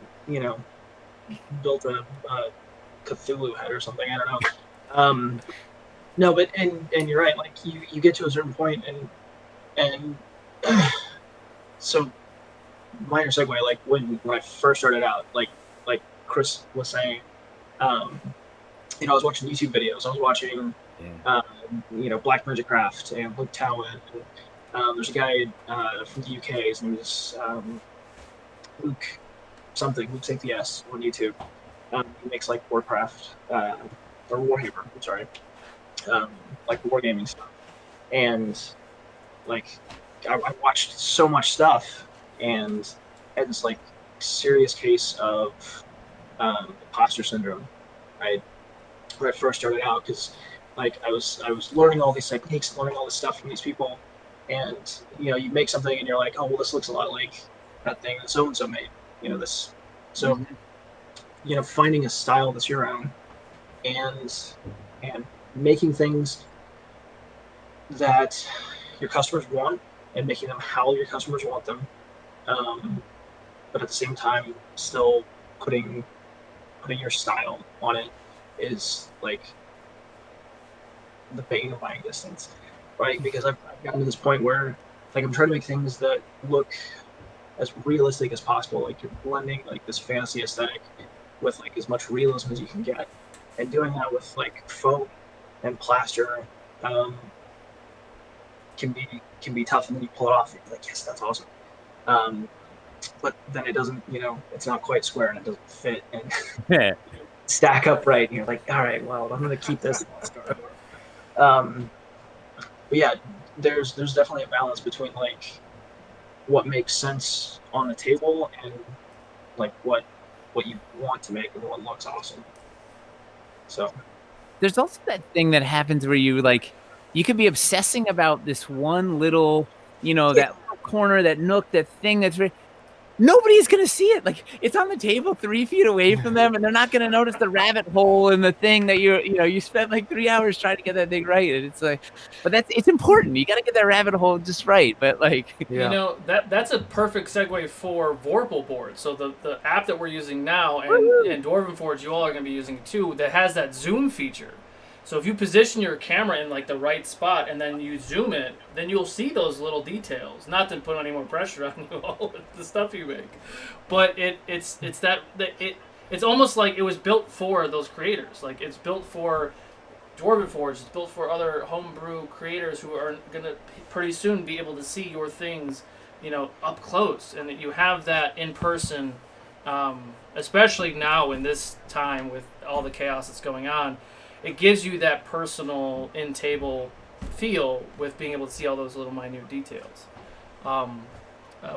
built a Cthulhu head or something. I don't know. No, but and you're right. Like you get to a certain point, and so minor segue. Like when I first started out, like Chris was saying, I was watching YouTube videos. I was watching, Black Magic Craft and Luke Towan. And, there's a guy from the UK. His name is Luke Safety S on YouTube. He makes like Warcraft or Warhammer. I'm sorry. Like wargaming stuff, and like I watched so much stuff and had this like serious case of imposter syndrome, right? When I first started out, because like I was learning all these techniques, learning all this stuff from these people, and you make something and you're like, oh well, this looks a lot like that thing that so and so made, this. So finding a style that's your own and making things that your customers want and making them how your customers want them, but at the same time still putting your style on it is like the bane of my existence, right? Because I've gotten to this point where like I'm trying to make things that look as realistic as possible. Like you're blending like this fantasy aesthetic with like as much realism as you can get, and doing that with like foam and plaster can be tough. And then you pull it off, and you're like, yes, that's awesome. But then it doesn't, it's not quite square and it doesn't fit and stack up right. And you're like, all right, well, I'm gonna keep this. But yeah, there's definitely a balance between like what makes sense on the table and like what you want to make and what looks awesome. So there's also that thing that happens where you could be obsessing about this one little, that little corner, that nook, that thing that's nobody's going to see it. Like it's on the table 3 feet away from them and they're not going to notice the rabbit hole in the thing that you spent like 3 hours trying to get that thing right. And it's like, but it's important. You got to get that rabbit hole just right. But like, that's a perfect segue for Vorpal board. So the app that we're using now and Dwarven Forge, you all are going to be using too, that has that zoom feature. So if you position your camera in like the right spot and then you zoom it, then you'll see those little details. Not to put any more pressure on you all with the stuff you make, but it's almost like it was built for those creators. Like it's built for Dwarven Forge. It's built for other homebrew creators who are gonna pretty soon be able to see your things, up close, and that you have that in person. Especially now in this time with all the chaos that's going on. It gives you that personal in-table feel with being able to see all those little minute details.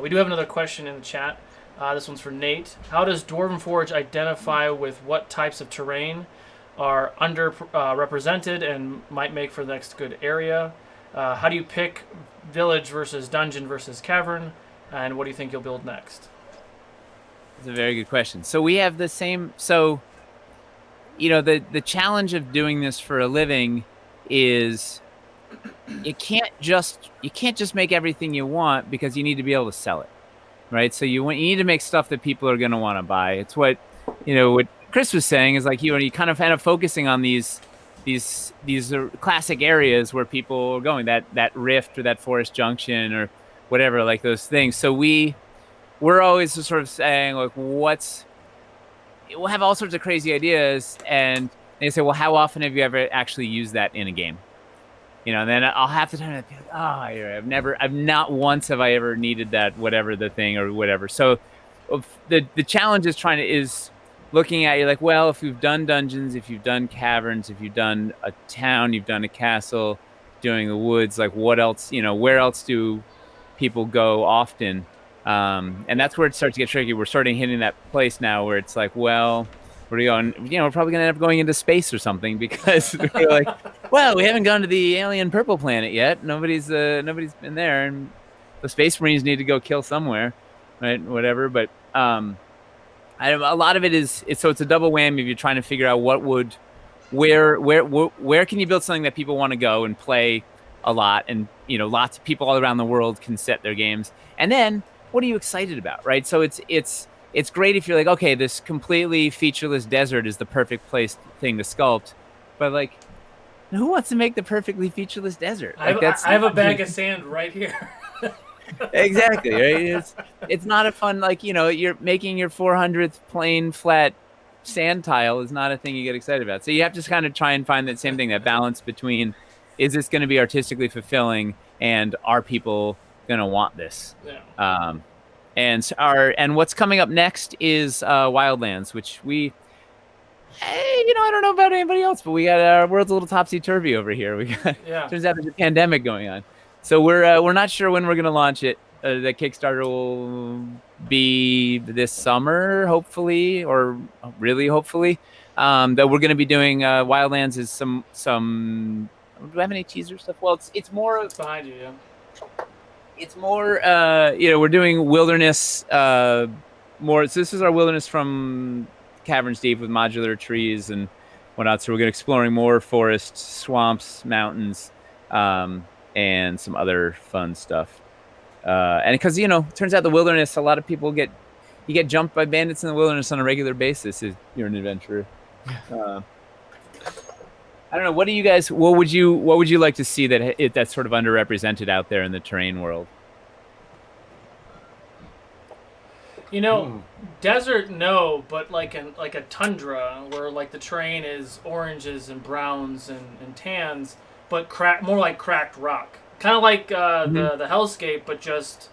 We do have another question in the chat. This one's for Nate. How does Dwarven Forge identify with what types of terrain are represented and might make for the next good area? How do you pick village versus dungeon versus cavern? And what do you think you'll build next? That's a very good question. So we have the same... So... the challenge of doing this for a living is you can't just make everything you want because you need to be able to sell it, right? So you need to make stuff that people are going to want to buy. It's what Chris was saying is like you kind of end up focusing on these classic areas where people are going, that rift or that forest junction or whatever, like those things. So we're always sort of saying like we'll have all sorts of crazy ideas, and they say, well, how often have you ever actually used that in a game? And then I'll have to turn it be like, I've not once have I ever needed that, whatever the thing or whatever. So the challenge is looking at, you're like, well, if you've done dungeons, if you've done caverns, if you've done a town, you've done a castle, doing the woods, like what else, where else do people go often? And that's where it starts to get tricky. We're starting hitting that place now where it's like, well, we're going, we're probably going to end up going into space or something because we're like, well, we haven't gone to the alien purple planet yet. Nobody's been there, and the Space Marines need to go kill somewhere, right? Whatever. But a lot of it is so it's a double whammy if you're trying to figure out where can you build something that people want to go and play a lot, and lots of people all around the world can set their games, and then what are you excited about, right? So it's great if you're like, okay, this completely featureless desert is the perfect thing to sculpt, but like, who wants to make the perfectly featureless desert? Like, I have a bag of sand right here. Exactly, right? It's not a fun, like, you're making your 400th plain flat sand tile is not a thing you get excited about. So you have to kind of try and find that same thing, that balance between, is this going to be artistically fulfilling, and are people going to want this? Yeah. And what's coming up next is Wildlands, which I don't know about anybody else, but we got our world's a little topsy-turvy over here. Turns out there's a pandemic going on. So we're not sure when we're gonna launch it. The Kickstarter will be this summer, hopefully, or really hopefully. That we're gonna be doing Wildlands is some. Do I have any teaser stuff? Well, it's more. It's behind you, yeah. It's more. We're doing wilderness. More. So this is our wilderness from Caverns Deep with modular trees and whatnot. So we're gonna exploring more forests, swamps, mountains. And some other fun stuff. And because it turns out the wilderness, a lot of people you get jumped by bandits in the wilderness on a regular basis if you're an adventurer. I don't know. What would you like to see that's sort of underrepresented out there in the terrain world? Desert, no, but like a tundra where like the terrain is oranges and browns and tans, but more like cracked rock, kind of like the hellscape, but just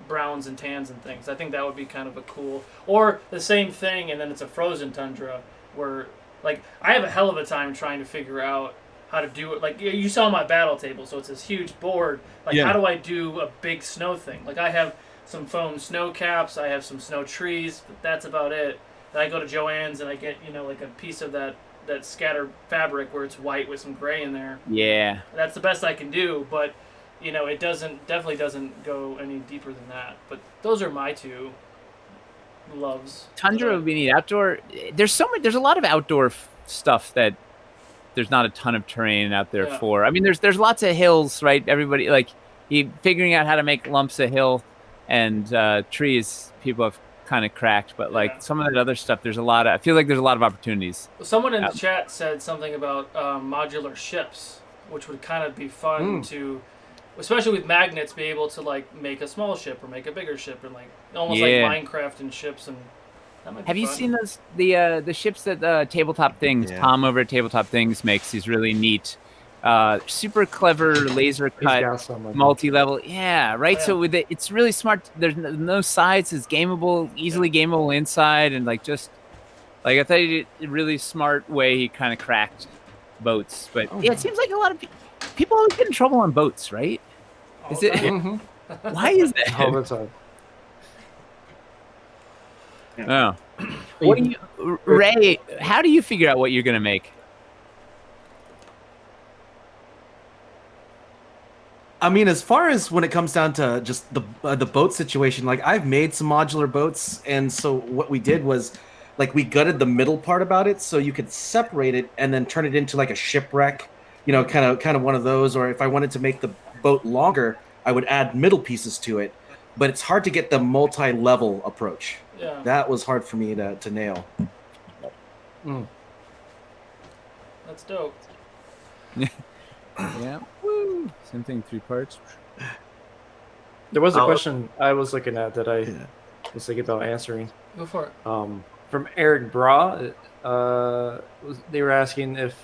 browns and tans and things. I think that would be kind of a cool, or the same thing, and then it's a frozen tundra where like I have a hell of a time trying to figure out how to do it. Like you saw my battle table, so it's this huge board. Like how do I do a big snow thing? Like I have some foam snow caps, I have some snow trees, but that's about it. Then I go to Joann's and I get like a piece of that scattered fabric where it's white with some gray in there. Yeah. That's the best I can do, but it definitely doesn't go any deeper than that. But those are my two loves. Tundra would be neat. Outdoor, there's a lot of outdoor stuff that there's not a ton of terrain out there for. I mean, there's lots of hills, right? Everybody like figuring out how to make lumps of hill and trees. People have kind of cracked, but like some of that other stuff, I feel like there's a lot of opportunities. Someone in the chat said something about modular ships, which would kind of be fun to, especially with magnets, be able to like make a small ship or make a bigger ship and like almost like Minecraft and ships. And that might be Have you fun. seen the ships that Tabletop Things, Tom over at Tabletop Things makes these really neat, super clever laser cut multi-level. Yeah, right. So with it's really smart. There's no sides. It's gameable, easily gameable inside, and like just like I thought he did a really smart way he kind of cracked boats. But it seems like a lot of people always get in trouble on boats, right? Is it? Why is that? All the time. Oh. What do you, Ray? How do you figure out what you're gonna make? I mean, as far as when it comes down to just the boat situation, like I've made some modular boats, and so what we did was, like, we gutted the middle part about it, so you could separate it and then turn it into like a shipwreck, kind of one of those. Or if I wanted to make the boat longer, I would add middle pieces to it. But it's hard to get the multi-level approach. Yeah. That was hard for me to nail. That's dope. Yeah. Woo. Same thing, 3 parts. There was a question I was looking at that I was thinking about answering. Go for it. From Eric Bra, they were asking if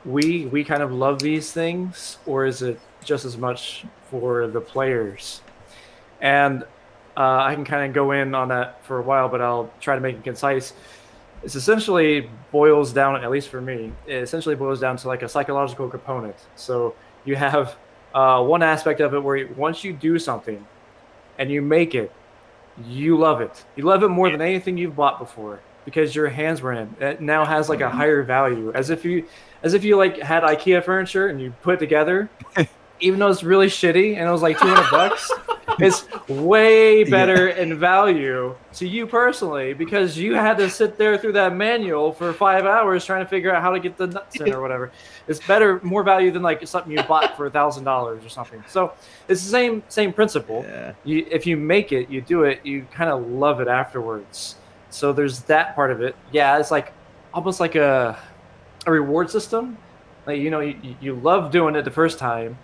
we kind of love these things, or is it just as much for the players? And I can kind of go in on that for a while, but I'll try to make it concise. It essentially boils down, at least for me, it essentially boils down to like a psychological component. So you have one aspect of it where once you do something and you make it, you love it. You love it more than anything you've bought before because your hands were in it. It now has like a higher value, as if you like had IKEA furniture and you put it together, even though it's really shitty and it was like $200. It's way better in value to you personally because you had to sit there through that manual for 5 hours trying to figure out how to get the nuts in or whatever. It's better, more value than like something you bought for $1,000 or something. So it's the same principle. Yeah. If you make it, you do it, you kind of love it afterwards. So there's that part of it. Yeah, it's like almost like a reward system. Like you love doing it the first time.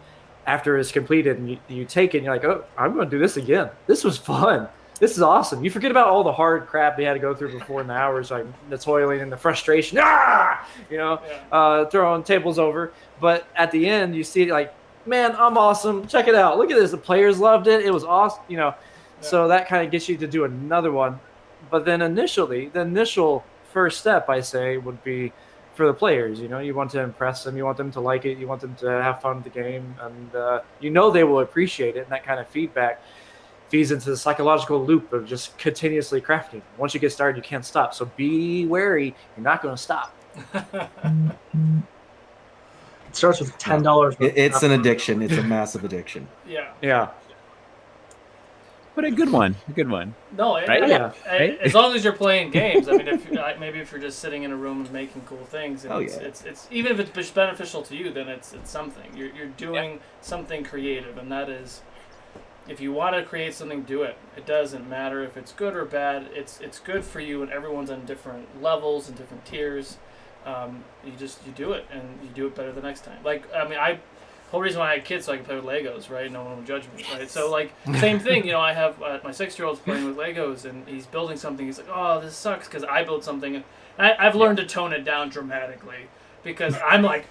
After it's completed and you take it and you're like, oh, I'm going to do this again. This was fun. This is awesome. You forget about all the hard crap they had to go through before in the hours, like the toiling and the frustration, throwing tables over. But at the end, you see like, man, I'm awesome. Check it out. Look at this. The players loved it. It was awesome. So that kind of gets you to do another one. But then the initial first step, I say, would be for the players. You know, you want to impress them, you want them to like it, you want them to have fun with the game, and you know they will appreciate it. And that kind of feedback feeds into the psychological loop of just continuously crafting. Once you get started, you can't stop. So be wary. You're not going to stop. It starts with $10. It's an addiction. It's a massive addiction. Yeah. Yeah. But a good one. A good one. No, Right? Yeah. as long as you're playing games. I mean, maybe if you're just sitting in a room and making cool things, and Oh, it's even if it's beneficial to you, then it's something. You're doing something creative, and that is, if you want to create something, do it. It doesn't matter if it's good or bad. It's good for you, and everyone's on different levels and different tiers. You do it, and you do it better the next time. Like, I mean, whole reason why I had kids so I could play with Legos, right? No one would judge me, right? So like same thing, you know. I have my 6-year-old's playing with Legos and he's building something. He's like, "Oh, this sucks," because I built something. And I've learned to tone it down dramatically because I'm like,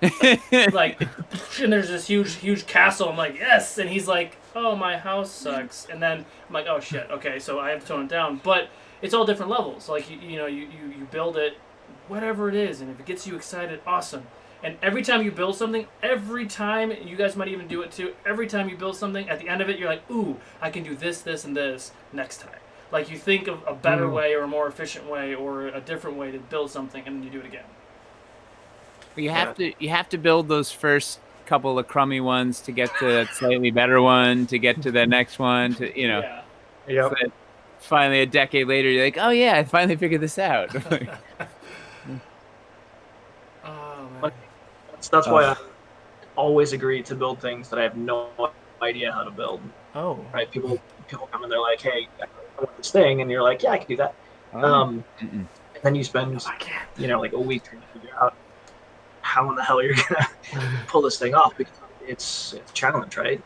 and there's this huge castle. I'm like, yes, and he's like, "Oh, my house sucks," and then I'm like, "Oh shit, okay," so I have to tone it down. But it's all different levels. Like you build it, whatever it is, and if it gets you excited, awesome. And every time you build something, every time, you guys might even do it too, every time you build something, at the end of it, you're like, ooh, I can do this, this, and this next time. Like, you think of a better way or a more efficient way or a different way to build something, and then you do it again. You have to build those first couple of crummy ones to get to that slightly better one, to get to the next one, to, you know. Yeah. Yep. So finally, a decade later, you're like, oh, yeah, I finally figured this out. Oh, man. That's why I always agree to build things that I have no idea how to build. Oh. Right? People come and they're like, "Hey, I want this thing," and you're like, "Yeah, I can do that." And then you spend, like a week trying to figure out how in the hell you're gonna pull this thing off, because it's a challenge, right?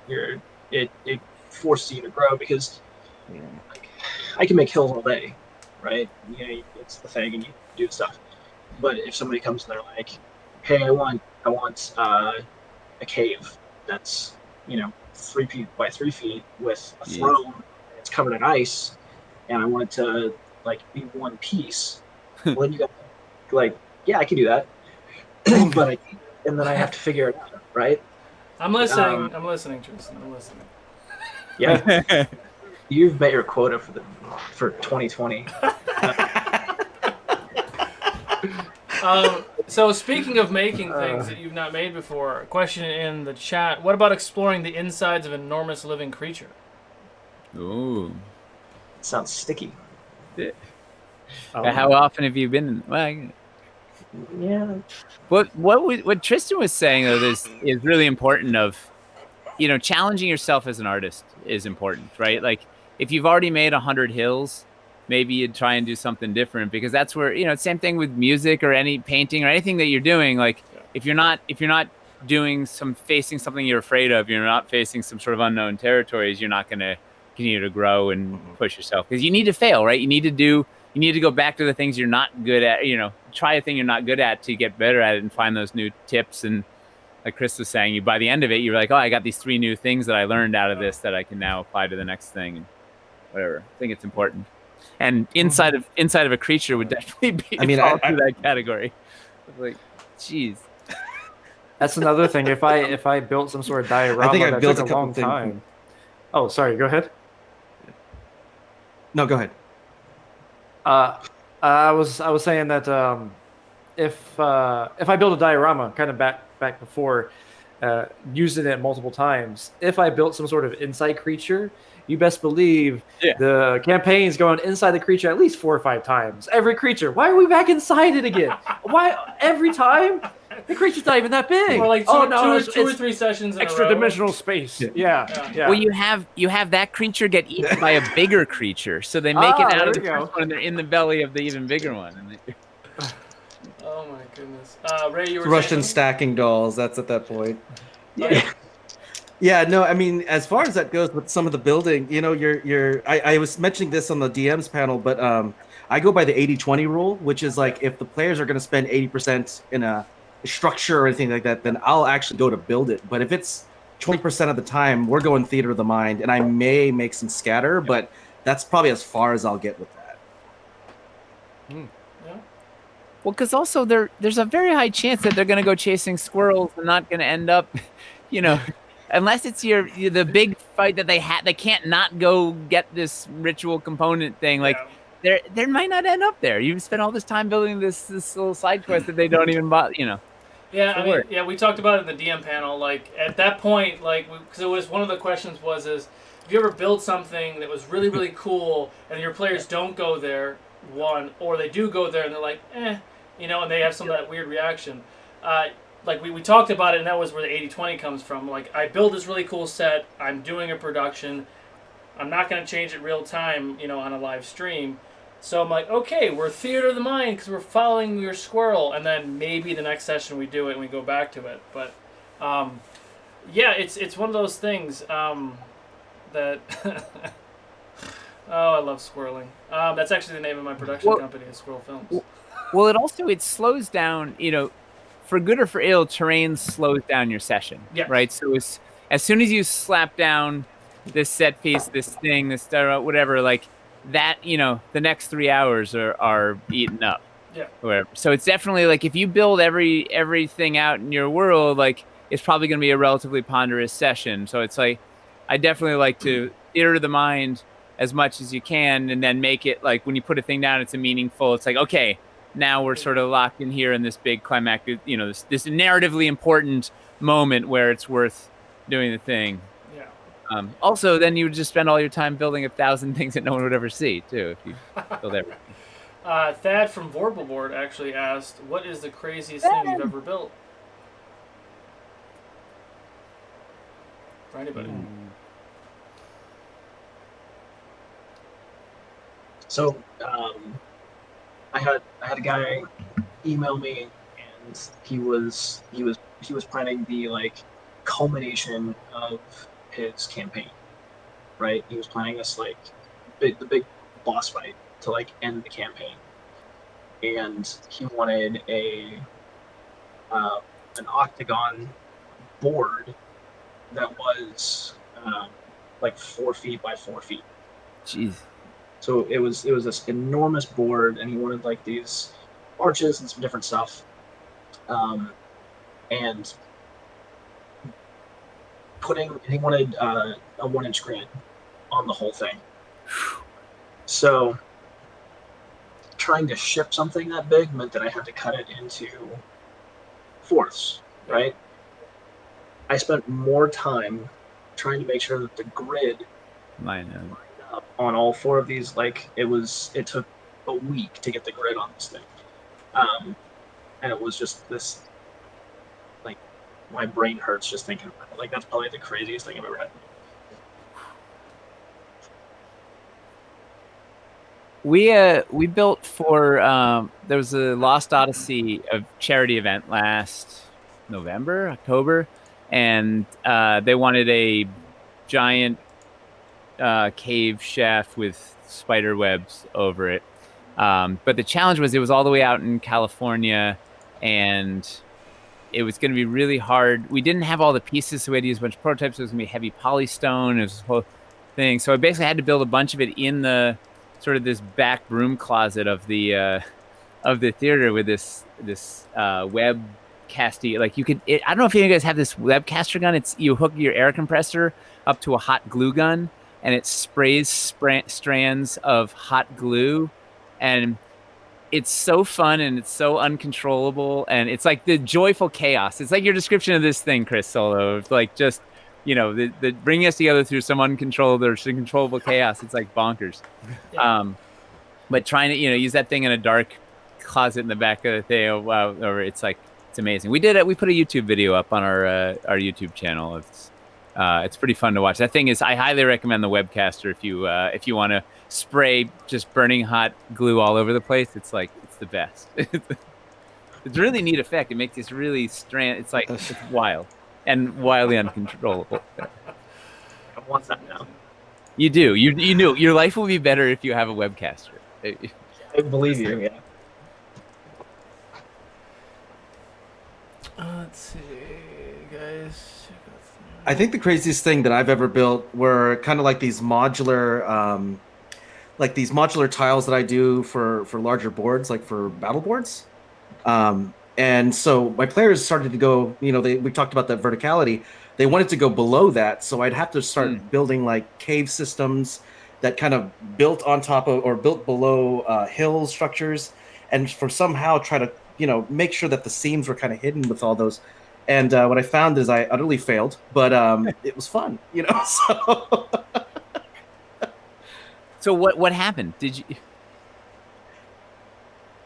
It forces you to grow, because like, I can make hills all day, right? It's the thing, and you do stuff. But if somebody comes and they're like, "Hey, I want a cave that's 3 feet by 3 feet with a throne, it's covered in ice, and I want it to be one piece," well, then you got yeah, I can do that, but and then I have to figure it out, right? I'm listening. I'm listening, Tristan. I'm listening. Yeah, you've met your quota for 2020. So speaking of making things that you've not made before, a question in the chat: what about exploring the insides of an enormous living creature? Ooh. Sounds sticky. How often have you been? Yeah. What Tristan was saying though is really important. Of challenging yourself as an artist is important, right? Like if you've already made 100 hills, maybe you'd try and do something different, because that's where same thing with music or any painting or anything that you're doing. Like if you're not facing something you're afraid of, you're not facing some sort of unknown territories, you're not going to continue to grow and push yourself, because you need to fail, right? You need to go back to the things you're not good at, try a thing you're not good at to get better at it and find those new tips. And like Chris was saying, by the end of it, you're like, oh, I got these 3 new things that I learned out of this that I can now apply to the next thing, and whatever. I think it's important. And inside of a creature would definitely be fall through that category. Like, jeez. That's another thing. If I built some sort of diorama, I think I built took a couple long things. time. Oh, sorry. Go ahead. No, go ahead. I was saying that if I build a diorama, kind of back before, using it multiple times, if I built some sort of inside creature, you best believe the campaign's going inside the creature at least 4 or 5 times. Every creature. Why are we back inside it again? Why every time? The creature's not even that big. Or like two or three sessions in extra a row. dimensional space. Yeah. Well, you have that creature get eaten by a bigger creature, so they make it out of the first one, and they're in the belly of the even bigger one. Oh my goodness, Ray, you were Russian saying stacking dolls. That's at that point. Yeah. Yeah, no, I mean, as far as that goes with some of the building, I was mentioning this on the DMs panel, but I go by the 80-20 rule, which is like if the players are going to spend 80% in a structure or anything like that, then I'll actually go to build it. But if it's 20% of the time, we're going theater of the mind, and I may make some scatter, but that's probably as far as I'll get with that. Yeah. Well, because also there's a very high chance that they're going to go chasing squirrels and not going to end up, you know, unless it's the big fight that they can't not go get this ritual component thing. Like there might not end up there. You've spent all this time building this little side quest that they don't even bother, you know. Yeah, I mean, yeah, we talked about it in the DM panel. Like at that point, like because it was one of the questions was if you ever built something that was really really cool and your players don't go there, or they do go there and they're like, you know, and they have some of that weird reaction. Like we talked about it, and that was where the 80-20 comes from. Like I build this really cool set, I'm doing a production, I'm not going to change it real time, you know, on a live stream. So I'm like, okay, we're theater of the mind because we're following your squirrel, and then maybe the next session we do it and we go back to it. But yeah, it's one of those things that oh, I love squirreling. That's actually the name of my production company, is Squirrel Films. Well, it slows down, you know, for good or for ill, terrain slows down your session. Yes. Right. So as soon as you slap down this set piece, this thing, this whatever, like that, you know, the next 3 hours are eaten up. Yeah. Whatever. So it's definitely like if you build everything out in your world, like it's probably going to be a relatively ponderous session. So it's like I definitely like to theater the mind as much as you can, and then make it like when you put a thing down, it's a meaningful. It's like, okay, now we're sort of locked in here in this big climactic, you know, this narratively important moment where it's worth doing the thing. Yeah. Also, then you would just spend all your time building 1,000 things that no one would ever see, too, if you build everything. Thad from Vorpalboard actually asked, what is the craziest thing you've ever built? For anybody. So, I had a guy email me, and he was planning the like culmination of his campaign, right? He was planning this like the big boss fight to like end the campaign, and he wanted an octagon board that was like 4 feet by 4 feet. Jeez. So it was this enormous board, and he wanted like these arches and some different stuff, and he wanted a 1-inch grid on the whole thing. So trying to ship something that big meant that I had to cut it into fourths, right? I spent more time trying to make sure that the grid lined up on all 4 of these. Like it took a week to get the grid on this thing, and it was just this. Like, my brain hurts just thinking about it. Like, that's probably the craziest thing I've ever had. We built for there was a Lost Odyssey of charity event last October, and they wanted a giant cave shaft with spider webs over it. But the challenge was it was all the way out in California, and it was going to be really hard. We didn't have all the pieces, so we had to use a bunch of prototypes. It was going to be heavy polystone. It was this whole thing. So I basically had to build a bunch of it in the sort of this back room closet of the theater with this web casting. Like you could, I don't know if you guys have this webcaster gun. You hook your air compressor up to a hot glue gun, and it sprays strands of hot glue, and it's so fun and it's so uncontrollable, and it's like the joyful chaos. It's like your description of this thing, Chris Solo. It's like just, you know, the bringing us together through some uncontrollable chaos. It's like bonkers. Yeah. But trying to, you know, use that thing in a dark closet in the back of the thing. Oh, wow. Or it's like, it's amazing. We did it. We put a YouTube video up on our YouTube channel. It's pretty fun to watch. That thing is, I highly recommend the webcaster if you want to spray just burning hot glue all over the place. It's like, it's the best. It's a really neat effect. It makes this really it's like, it's wild and wildly uncontrollable. I want that now. You do. You knew your life will be better if you have a webcaster. I believe you. Yeah. Let's see, guys. I think the craziest thing that I've ever built were kind of like these modular tiles that I do for larger boards, like for battle boards. And so my players started to go, we talked about that verticality. They wanted to go below that. So I'd have to start building like cave systems that kind of built on top of or built below hill structures, and for somehow try to, make sure that the seams were kind of hidden with all those. And what I found is I utterly failed, but it was fun, so. So what happened? Did you?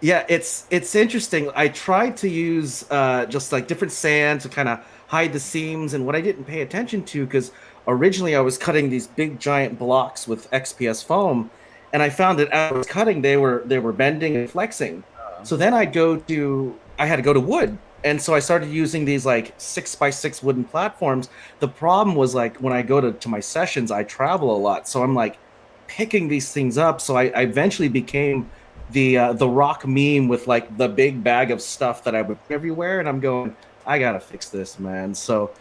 Yeah, it's interesting. I tried to use just like different sand to kind of hide the seams, and what I didn't pay attention to, because originally I was cutting these big giant blocks with XPS foam, and I found that as I was cutting, they were bending and flexing. So then I had to go to wood, and so I started using these like 6x6 wooden platforms. The problem was like when I go to my sessions, I travel a lot, so I'm like picking these things up. So I eventually became the rock meme with like the big bag of stuff that I would put everywhere, and I'm going, I gotta fix this, man. So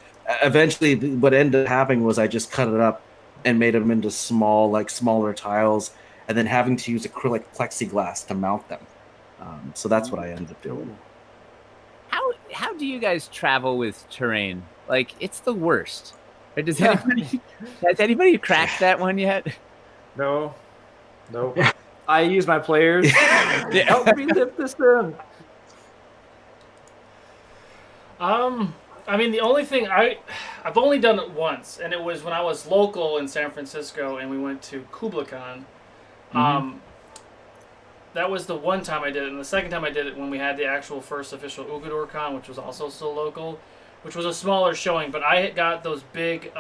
eventually, what ended up happening was I just cut it up and made them into smaller tiles, and then having to use acrylic plexiglass to mount them. So that's what I ended up doing. How do you guys travel with terrain? Like, it's the worst. Or has anybody cracked that one yet? No. Nope. I use my players. Help me lift this in. I mean, the only thing I've only done it once, and it was when I was local in San Francisco, and we went to KublaCon. That was the one time I did it, and the second time I did it when we had the actual first official UgadorCon, which was also still local, which was a smaller showing. But I got those big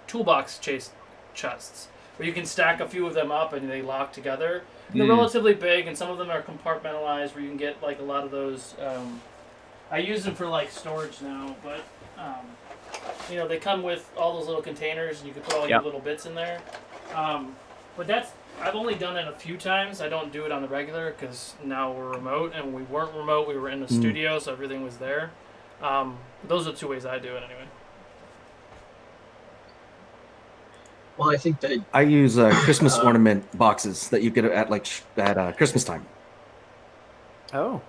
toolbox chests where you can stack a few of them up and they lock together. They're relatively big, and some of them are compartmentalized where you can get like a lot of those. I use them for like storage now, but they come with all those little containers, and you can put all your little bits in there. But I've only done it a few times. I don't do it on the regular because now we're remote, and we weren't remote. We were in the studio, so everything was there. Those are the two ways I do it anyway. Well, I think that I use Christmas ornament boxes that you get at Christmas time. Oh.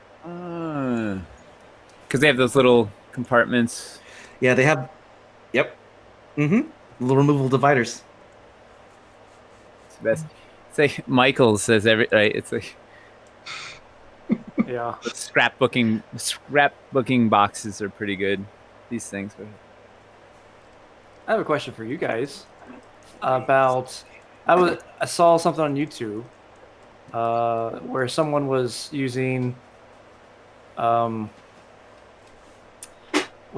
Because they have those little compartments. Yeah, they have. Yep. Little removable dividers. It's the best. It's like Michael says right. It's like Yeah. Scrapbooking boxes are pretty good. These things. I have a question for you guys about. I saw something on YouTube where someone was using what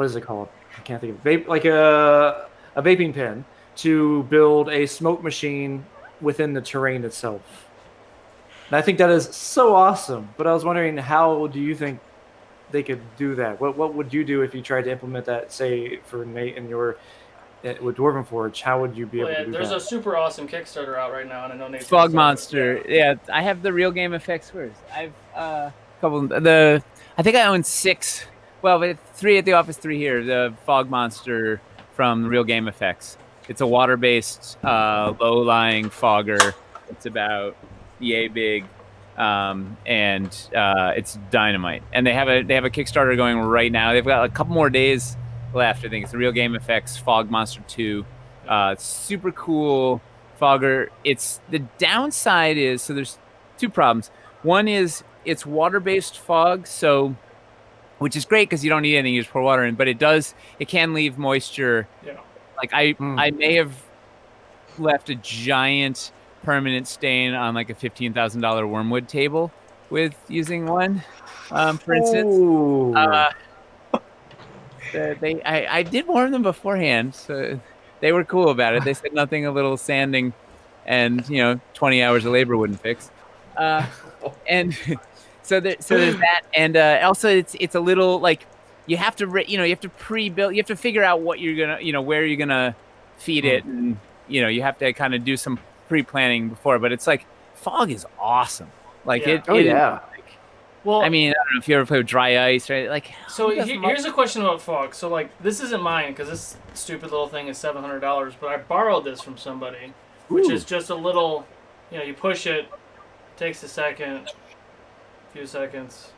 is it called? I can't think of it. Like a vaping pen to build a smoke machine within the terrain itself. And I think that is so awesome. But I was wondering, how do you think they could do that? What would you do if you tried to implement that, say, for Nate and your with Dwarven Forge? How would you be able to do there's that? a super awesome Kickstarter out right now, and I know Nate's Fog Monster. Yeah, I have the Real Game Effects. I've a couple. I think I own 6. Well, 3 at the office, 3 here. The Fog Monster from Real Game Effects. It's a water-based, low-lying fogger. It's about yay big, and it's dynamite. And they have a Kickstarter going right now. They've got a couple more days left. I think it's the Real Game Effects Fog Monster 2. Super cool fogger. The downside is, so there's 2 problems. One is it's water-based fog, which is great because you don't need anything, you just pour water in, but it can leave moisture. Yeah. Like I may have left a giant permanent stain on like a $15,000 wormwood table with using one, for instance. I did warn them beforehand, so they were cool about it. They said nothing a little sanding and 20 hours of labor wouldn't fix. And so there's that, and also it's a little like you have to pre-build. You have to figure out what you're gonna where you're gonna feed it, and you have to kind of do some pre-planning before. But it's like fog is awesome. Like Yeah. Well, I mean, I don't know if you ever play with dry ice, right? Like, so here's a question about fog. So like, this isn't mine because this stupid little thing is $700, but I borrowed this from somebody, which is just a little, you push it, takes a second, few seconds,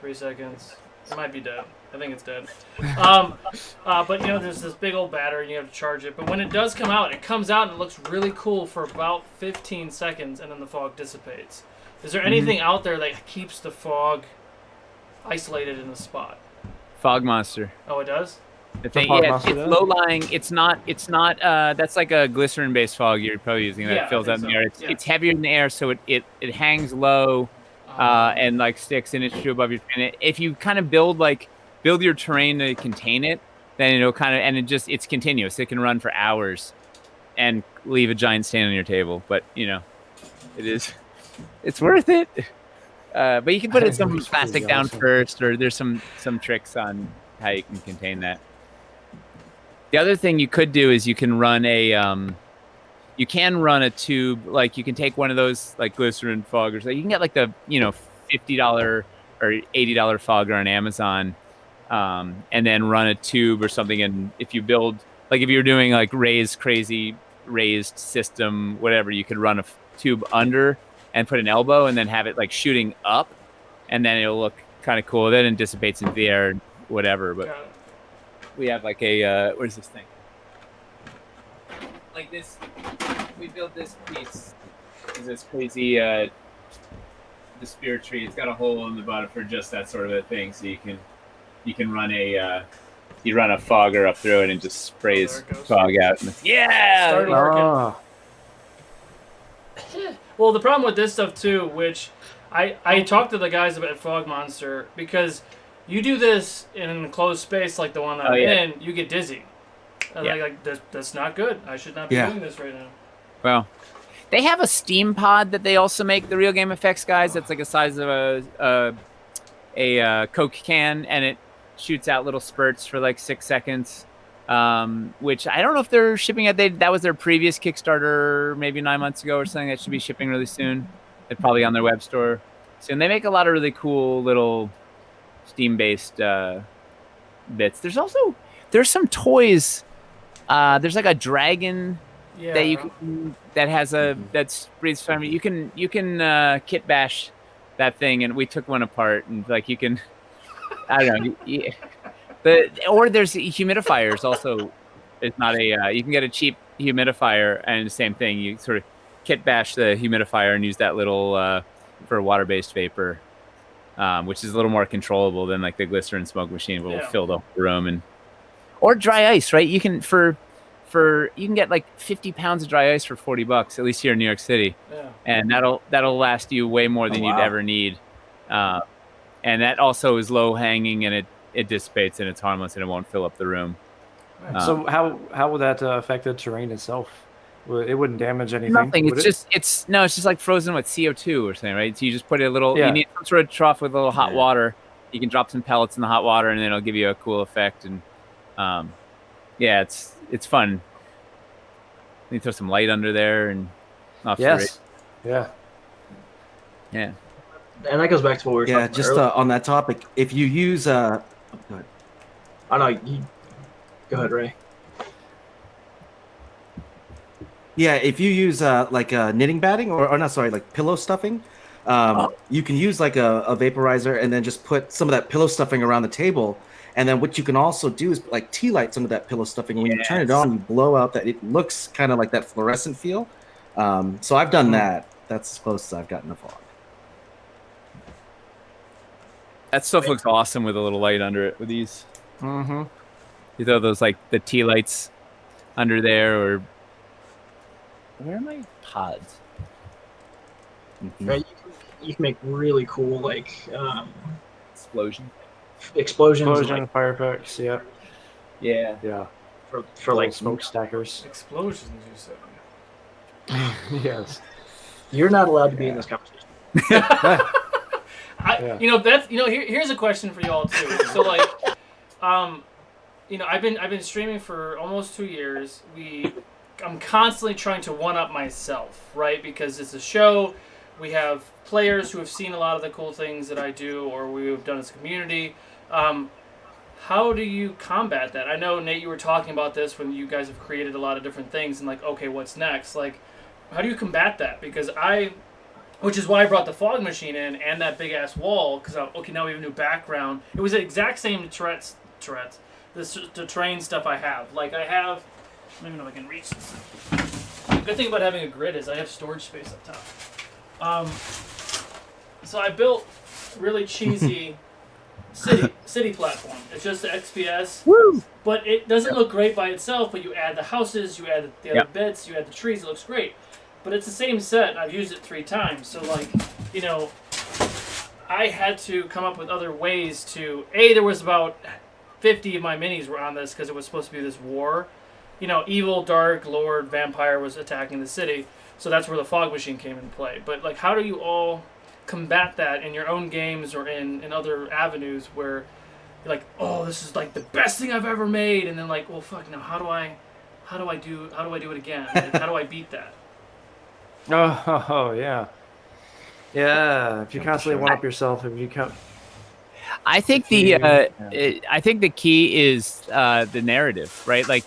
3 seconds. It might be dead. I think it's dead. But there's this big old battery, and you have to charge it. But when it does come out, and it looks really cool for about 15 seconds, and then the fog dissipates. Is there anything out there that keeps the fog isolated in the spot? Fog monster. Oh, it does? The thing, fog yeah, monster it's does? low lying. It's not. That's like a glycerin-based fog you're probably using that Yeah, fills I out think in the air. so. It's heavier in the air, so it hangs low, and like sticks an inch or two above your terrain. If you kind of build your terrain to contain it, then it'll it's continuous. It can run for hours, and leave a giant stain on your table. But it's worth it. But you can put some It's plastic pretty down awesome. first, or there's some tricks on how you can contain that. The other thing you could do is you can run a tube. Like you can take one of those like glycerin foggers. Like you can get like the $50 or $80 fogger on Amazon, and then run a tube or something. And if you build if you're doing like raised system, whatever, you could run a tube under and put an elbow and then have it like shooting up, and then it'll look kind of cool. Then it dissipates into the air, whatever. But Got it. we have like a where's this thing? Like this, we built this piece. Is this crazy the spear tree? It's got a hole in the bottom for just that sort of a thing, so you can run a fogger up through it and just sprays there it goes. fog out. Yeah. Started working. Ah, Well, the problem with this stuff too, which I talked to the guys about Fog Monster, because you do this in an enclosed space like the one that I'm in, you get dizzy. That's not good. I should not be doing this right now. Well, they have a steam pod that they also make, the Real Game Effects guys. That's like the size of a Coke can, and it shoots out little spurts for like 6 seconds. Which I don't know if they're shipping it. That was their previous Kickstarter, maybe 9 months ago or something. That should be shipping really soon. It's probably on their web store soon. They make a lot of really cool little Steam-based bits. There's some toys. There's like a dragon that you can that's breathes fire. You can kit bash that thing, and we took one apart, and like you can, I don't know. Or there's humidifiers also. It's not you can get a cheap humidifier, and the same thing. You sort of kit bash the humidifier and use that little for water-based vapor, which is a little more controllable than like the glycerin smoke machine, but will fill the room. Or dry ice, right? You can you can get like 50 pounds of dry ice for $40, at least here in New York City, and that'll last you way more than you'd ever need. And that also is low hanging, and it dissipates, and it's harmless, and it won't fill up the room. so how would that affect the terrain itself? It wouldn't damage anything. Nothing. would It's it? just like frozen with CO2 or something, right? So you just put a little. Yeah. You need some sort of trough with a little hot water. You can drop some pellets in the hot water, and then it'll give you a cool effect. And it's fun. You throw some light under there and off Yes. Yeah. Yeah. And that goes back to what we were talking about just earlier. on that topic, if you use go ahead. Oh, no, you go ahead, Ray. Yeah, if you use like knitting batting or not, sorry, like pillow stuffing, you can use like a vaporizer and then just put some of that pillow stuffing around the table. And then what you can also do is like tea light some of that pillow stuffing. When you turn it on, you blow out that it looks kind of like that fluorescent feel. So I've done that. That's as close as I've gotten to fog. That stuff looks awesome with a little light under it. With these, Mm-hmm. you throw those like the tea lights under there, or where are my pods? Mhm. Right, you can make really cool like Explosion. explosions Explosion, fire packs. Yeah. Yeah. Yeah. for like smoke stackers. Explosions, you said. Yes. You're not allowed to be in this conversation. Here's a question for y'all too. So like, I've been streaming for almost 2 years. I'm constantly trying to one up myself, right? Because it's a show. We have players who have seen a lot of the cool things that I do, or we've done as a community. How do you combat that? I know, Nate, you were talking about this when you guys have created a lot of different things, and like, okay, what's next? Like, how do you combat that? Because I which is why I brought the fog machine in and that big ass wall, because okay, now we have a new background. It was the exact same the terrain stuff I have. Like I have, I don't even know if I can reach this. The good thing about having a grid is I have storage space up top. So I built really cheesy city platform. It's just the XPS. Woo! But it doesn't look great by itself, but you add the houses, you add the other bits, you add the trees, it looks great. But it's the same set, and I've used it 3 times, so like, you know, I had to come up with other ways to, there was about 50 of my minis were on this because it was supposed to be this war. You know, evil, dark, lord, vampire was attacking the city, so that's where the fog machine came into play. But like, how do you all combat that in your own games or in other avenues where you're like, oh, this is like the best thing I've ever made, and then like, well, fuck, now how do I do it again? Like, how do I beat that? Oh, yeah. Yeah, if you constantly one up yourself, if you come. I think I think the key is the narrative, right? Like,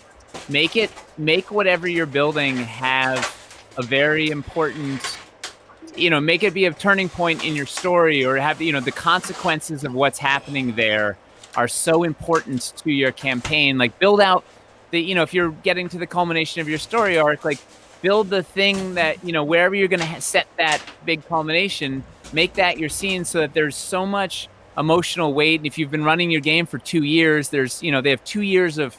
make whatever you're building have a very important, make it be a turning point in your story, or have, the consequences of what's happening there are so important to your campaign. Like, build out the, if you're getting to the culmination of your story arc, like, build the thing that, wherever you're going to set that big culmination, make that your scene so that there's so much emotional weight. And if you've been running your game for 2 years, there's, they have 2 years of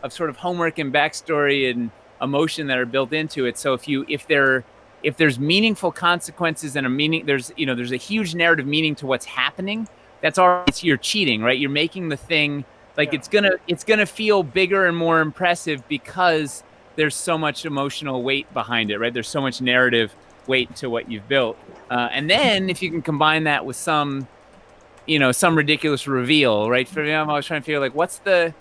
sort of homework and backstory and emotion that are built into it. So if there's meaningful consequences and there's a huge narrative meaning to what's happening, that's already, you're cheating, right? You're making the thing like it's gonna feel bigger and more impressive because there's so much emotional weight behind it, right? There's so much narrative weight to what you've built. And then if you can combine that with some ridiculous reveal, right? For me, I'm always trying to figure like, what's that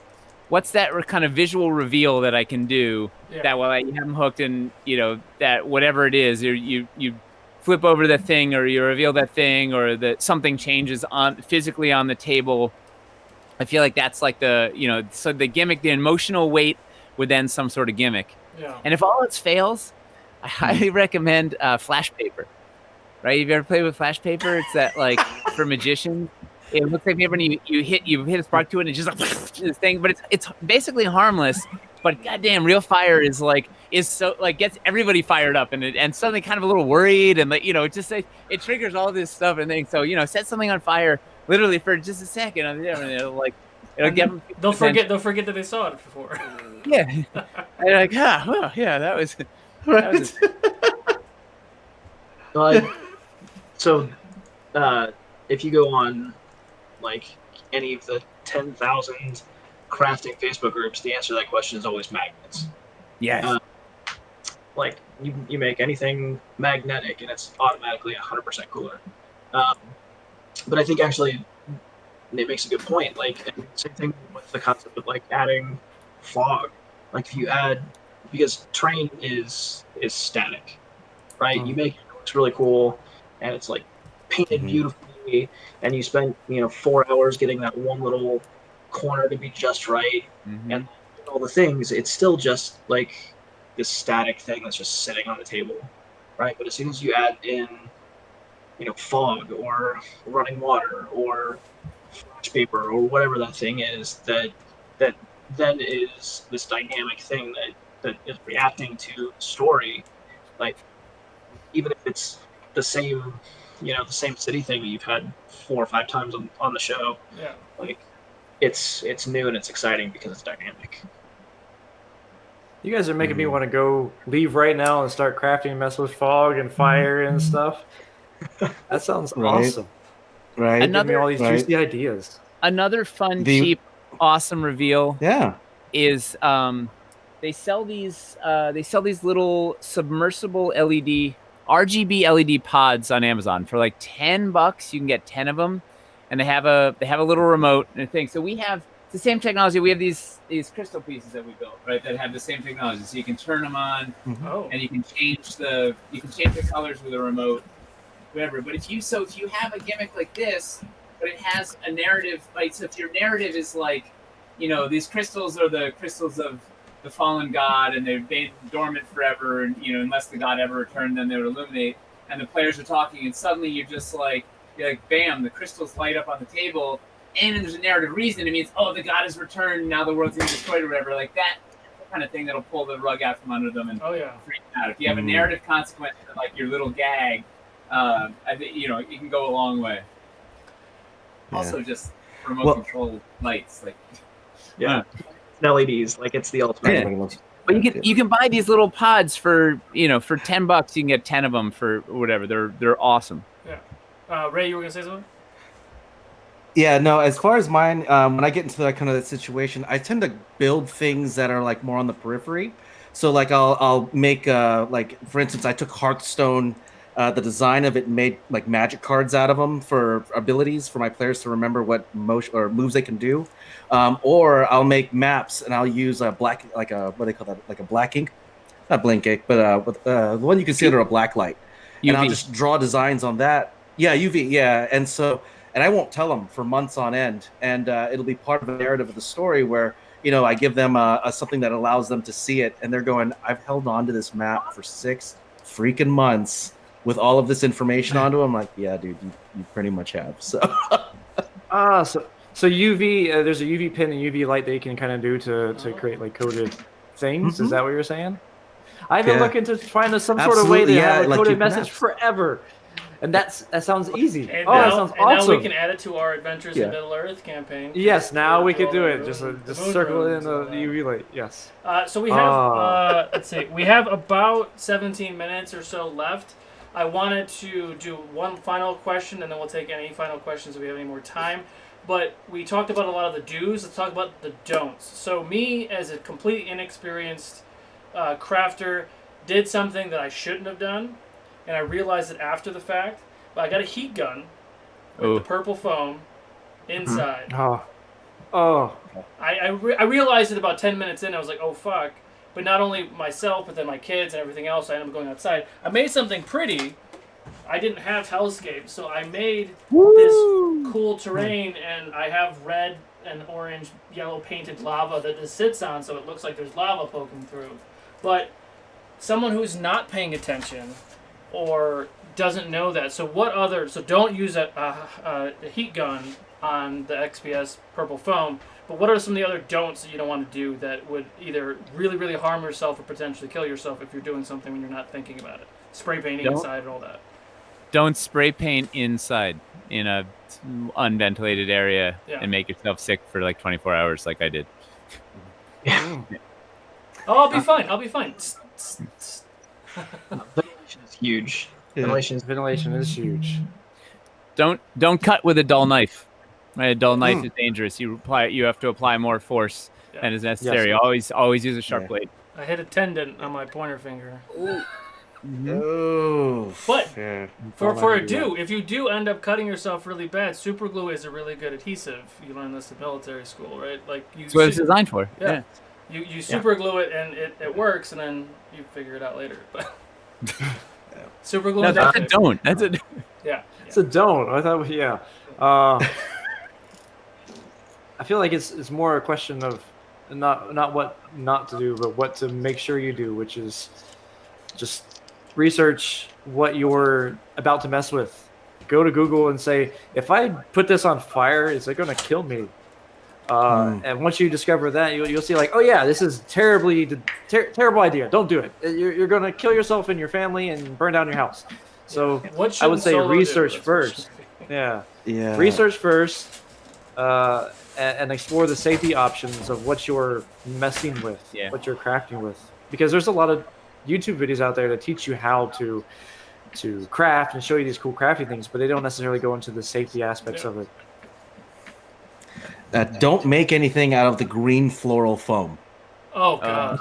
kind of visual reveal that I can do that while I have them hooked, and that whatever it is, you flip over the thing, or you reveal that thing, or that something changes physically on the table. I feel like that's like so the gimmick, the emotional weight with then some sort of gimmick. Yeah. And if all else fails, I highly recommend flash paper. Right? Have you ever played with flash paper? It's that, like, for magicians, it looks like when you hit a spark to it, and it's just like this thing, but it's basically harmless. But goddamn, real fire is so gets everybody fired up, and suddenly kind of a little worried, and it triggers all this stuff and things. So set something on fire literally for just a second, and it'll get them. They'll forget that they saw it before. Yeah, and you're like, well, yeah, that was. So, if you go on, like, any of the 10,000 crafting Facebook groups, the answer to that question is always magnets. Yes. Like, you make anything magnetic, and it's automatically 100% cooler. But I think, actually, it makes a good point. Like, same thing with the concept of, like, adding fog. Like, if you add... Because terrain is static, right? You make it looks really cool, and it's like painted beautifully, and you spend 4 hours getting that one little corner to be just right, and all the things. It's still just like this static thing that's just sitting on the table, right? But as soon as you add in fog or running water or flash paper or whatever that thing is, that then is this dynamic thing that is reacting to the story, like, even if it's the same city thing that you've had 4 or 5 times on the show. Yeah. Like, it's new and it's exciting because it's dynamic. You guys are making me want to go leave right now and start crafting, mess with fog and fire and stuff. That sounds awesome. Right. Give me all these juicy ideas. Another fun, cheap, awesome reveal. Yeah. Is they sell these little submersible RGB LED pods on Amazon for like $10. You can get 10 of them, and they have a little remote and a thing. So we have the same technology. We have these crystal pieces that we built, right, that have the same technology. So you can turn them on, and you can change the colors with a remote, whatever. But if you have a gimmick like this, but it has a narrative, right? So if your narrative is like, these crystals are the crystals of the fallen god, and they've been dormant forever, and unless the god ever returned, then they would illuminate. and the players are talking, and suddenly you're like, bam, the crystals light up on the table, and there's a narrative reason. It means, oh, the god has returned, now the world's being destroyed or whatever. Like that kind of thing that'll pull the rug out from under them and freak them out. If you have a narrative consequence of like your little gag, I think it can go a long way. Yeah. Also, just remote control lights, like LEDs, like it's the ultimate. Yeah. But you can buy these little pods for for $10. You can get 10 of them for whatever. They're awesome. Yeah. Ray, you were gonna say something? Yeah, no, as far as mine, when I get into that kind of situation, I tend to build things that are like more on the periphery. So like I'll make like, for instance, I took Hearthstone, the design of it made like magic cards out of them for abilities for my players to remember what motion or moves they can do. Or I'll make maps and I'll use a black, like a, what do they call that? Like a black ink, not blank ink, but the one you can see under a black light. UV. And I'll just draw designs on that. Yeah, UV. Yeah, and I won't tell them for months on end, and it'll be part of the narrative of the story where I give them something that allows them to see it, and they're going, "I've held on to this map for 6 freaking months with all of this information onto it." I'm like, "Yeah, dude, you pretty much have." So, so UV, there's a UV pin and UV light that you can kind of do to create like coded things. Mm-hmm. Is that what you're saying? I've been looking to find some sort of Absolutely, way to yeah, have a like coded keep message maps. forever. And that sounds easy. And that sounds awesome. now we can add it to our Adventures in Middle Earth campaign. Yes, now we could do it. The Just moon circle it in ruins the UV light. Yes. So we have, let's see, we have about 17 minutes or so left. I wanted to do one final question, and then we'll take any final questions if we have any more time. But we talked about a lot of the do's. Let's talk about the don'ts. So me, as a completely inexperienced crafter, did something that I shouldn't have done. And I realized it after the fact. But I got a heat gun with the purple foam inside. I realized it about 10 minutes in. I was like, oh, fuck. But not only myself, but then my kids and everything else, I ended up going outside. I made something pretty. I didn't have hellscape, so I made this cool terrain, and I have red and orange, yellow painted lava that this sits on, so it looks like there's lava poking through. But someone who's not paying attention or doesn't know that. So don't use a heat gun on the XPS purple foam. But what are some of the other don'ts that you don't want to do that would either really, really harm yourself or potentially kill yourself if you're doing something when you're not thinking about it? Spray painting inside and all that. Don't spray paint inside in a unventilated area and make yourself sick for like 24 hours like I did. Yeah. Oh, I'll be fine. Ventilation is huge. Ventilation is huge. Don't cut with a dull knife. A dull knife is dangerous. You have to apply more force than is necessary. Yes. Always use a sharp blade. I hit a tendon on my pointer finger. Oh, but if you do end up cutting yourself really bad, super glue is a really good adhesive. You learn this in military school, right? Like that's what it's designed for. Yeah. You super glue it and it works, and then you figure it out later. But super glue. No, that's a don't. That's a It's a don't. I thought I feel like it's more a question of not what not to do, but what to make sure you do, which is just research what you're about to mess with. Go to Google and say, if I put this on fire, is it going to kill me? And once you discover that, you'll see like, oh yeah, this is terrible idea. Don't do it. You're going to kill yourself and your family and burn down your house. So I would say research first. Yeah. Research first, and explore the safety options of what you're messing with, what you're crafting with. Because there's a lot of YouTube videos out there that teach you how to craft and show you these cool crafting things, but they don't necessarily go into the safety aspects of it. Don't make anything out of the green floral foam. Oh god.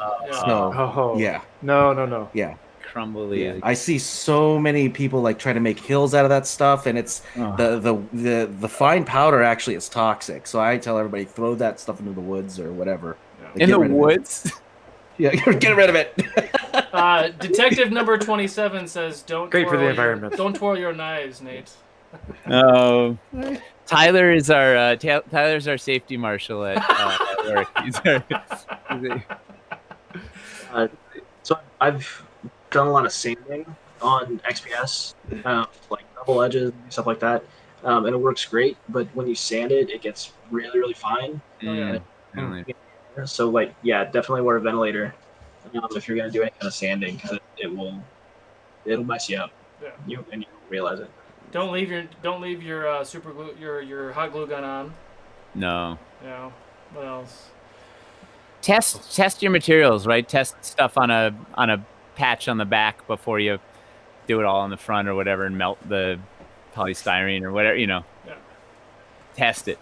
No. Yeah. Crumbly. Yeah. I see so many people like try to make hills out of that stuff, and it's the fine powder actually is toxic. So I tell everybody, throw that stuff into the woods or whatever. Like, in the woods? Yeah, get rid of it. Detective number 27 says, "Don't great for the environment. Don't twirl your knives, Nate." Oh, Tyler's our safety marshal at work. So I've done a lot of sanding on XPS, like double edges, stuff like that, and it works great. But when you sand it, it gets really, really fine. Oh, yeah. Ventilator. So, like, yeah, definitely wear a ventilator if you're gonna do any kind of sanding, because it'll mess you up. Yeah. You don't realize it. Don't leave your super glue your hot glue gun on. No. You know what else? Test your materials, right? Test stuff on a patch on the back before you do it all on the front or whatever, and melt the polystyrene or whatever. Yeah. Test it.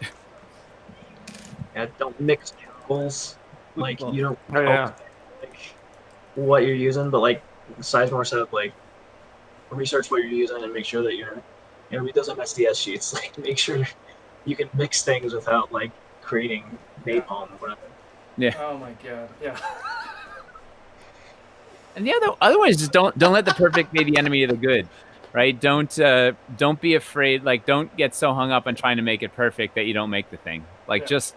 Yeah, don't mix chemicals. Like, you don't Oh, yeah. like what you're using, but like Sizemore said, like research what you're using and make sure that read those MSDS sheets. Like, make sure you can mix things without like creating napalm or whatever. Yeah. Oh my god. Yeah. And the otherwise, just don't let the perfect be the enemy of the good, right? Don't be afraid. Like, don't get so hung up on trying to make it perfect that you don't make the thing. Like, Yeah. just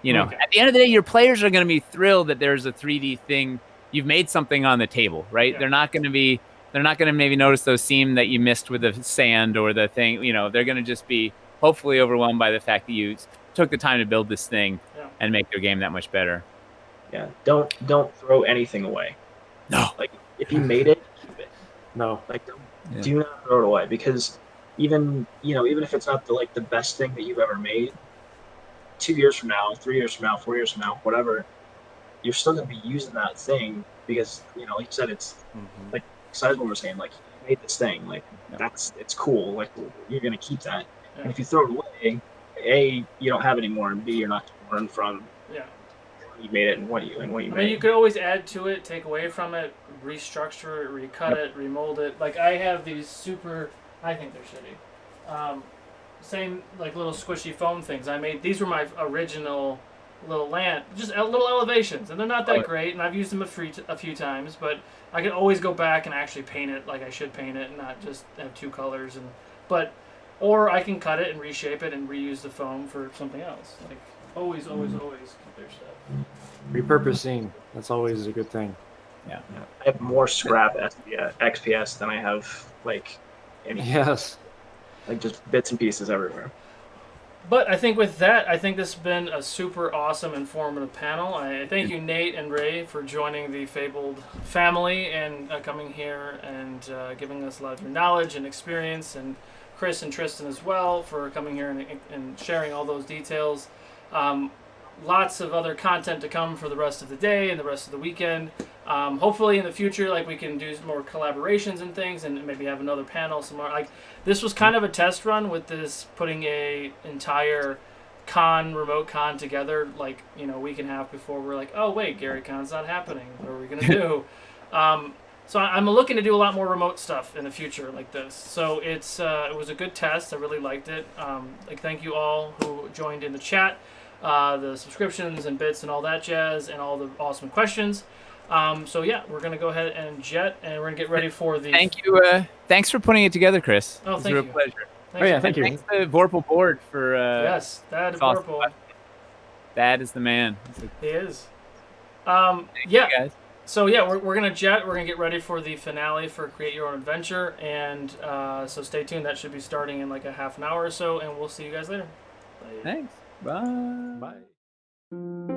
Okay. at the end of the day, your players are going to be thrilled that there's a 3D thing. You've made something on the table, right? Yeah. They're not going to maybe notice those seam that you missed with the sand or the thing. They're going to just be hopefully overwhelmed by the fact that you took the time to build this thing and make their game that much better. Yeah, don't throw anything away. No. Like, if you made it, keep it. No. Like, do not throw it away, because even if it's not the best thing that you've ever made, 2 years from now, 3 years from now, 4 years from now, whatever, you're still gonna be using that thing, because like you said, it's like Sizemore was saying, like, you made this thing, like it's cool, like you're gonna keep that. Yeah. And if you throw it away, A, you don't have it anymore, and B, you're not gonna learn from you made it and what you made. I mean, you could always add to it, take away from it, restructure it, recut it, remold it. Like, I have these super, I think they're shitty. Same, like, little squishy foam things. These were my original little just little elevations, and they're not that great, and I've used them a few times, but I can always go back and actually paint it like I should paint it, and not just have two colors. Or I can cut it and reshape it and reuse the foam for something else. Like, always keep their stuff. Repurposing. That's always a good thing. Yeah. I have more scrap XPS than I have like any. Yes. Like, just bits and pieces everywhere. But I think with that, I think this has been a super awesome, informative panel. I thank you, Nate and Ray, for joining the Fabled family and coming here and giving us a lot of your knowledge and experience, and Chris and Tristan as well for coming here and sharing all those details. Lots of other content to come for the rest of the day and the rest of the weekend. Hopefully in the future, like, we can do more collaborations and things, and maybe have another panel somewhere. Like, this was kind of a test run with this, putting a entire remote con together, like, a week and a half before we're like, oh wait, GaryCon's not happening. What are we gonna do? So I'm looking to do a lot more remote stuff in the future like this. So it was a good test. I really liked it. Thank you all who joined in the chat. The subscriptions and bits and all that jazz, and all the awesome questions. We're gonna go ahead and jet, and we're gonna get ready for the. Thank you. Thanks for putting it together, Chris. Oh, it's thank a real you. pleasure. Thank you. Thanks to Vorpal Board for. Yes, Dad awesome. Vorpal. That is the man. He is. You guys. So we're gonna jet. We're gonna get ready for the finale for Create Your Own Adventure, and so stay tuned. That should be starting in like a half an hour or so, and we'll see you guys later. Bye. Thanks. Bye. Bye.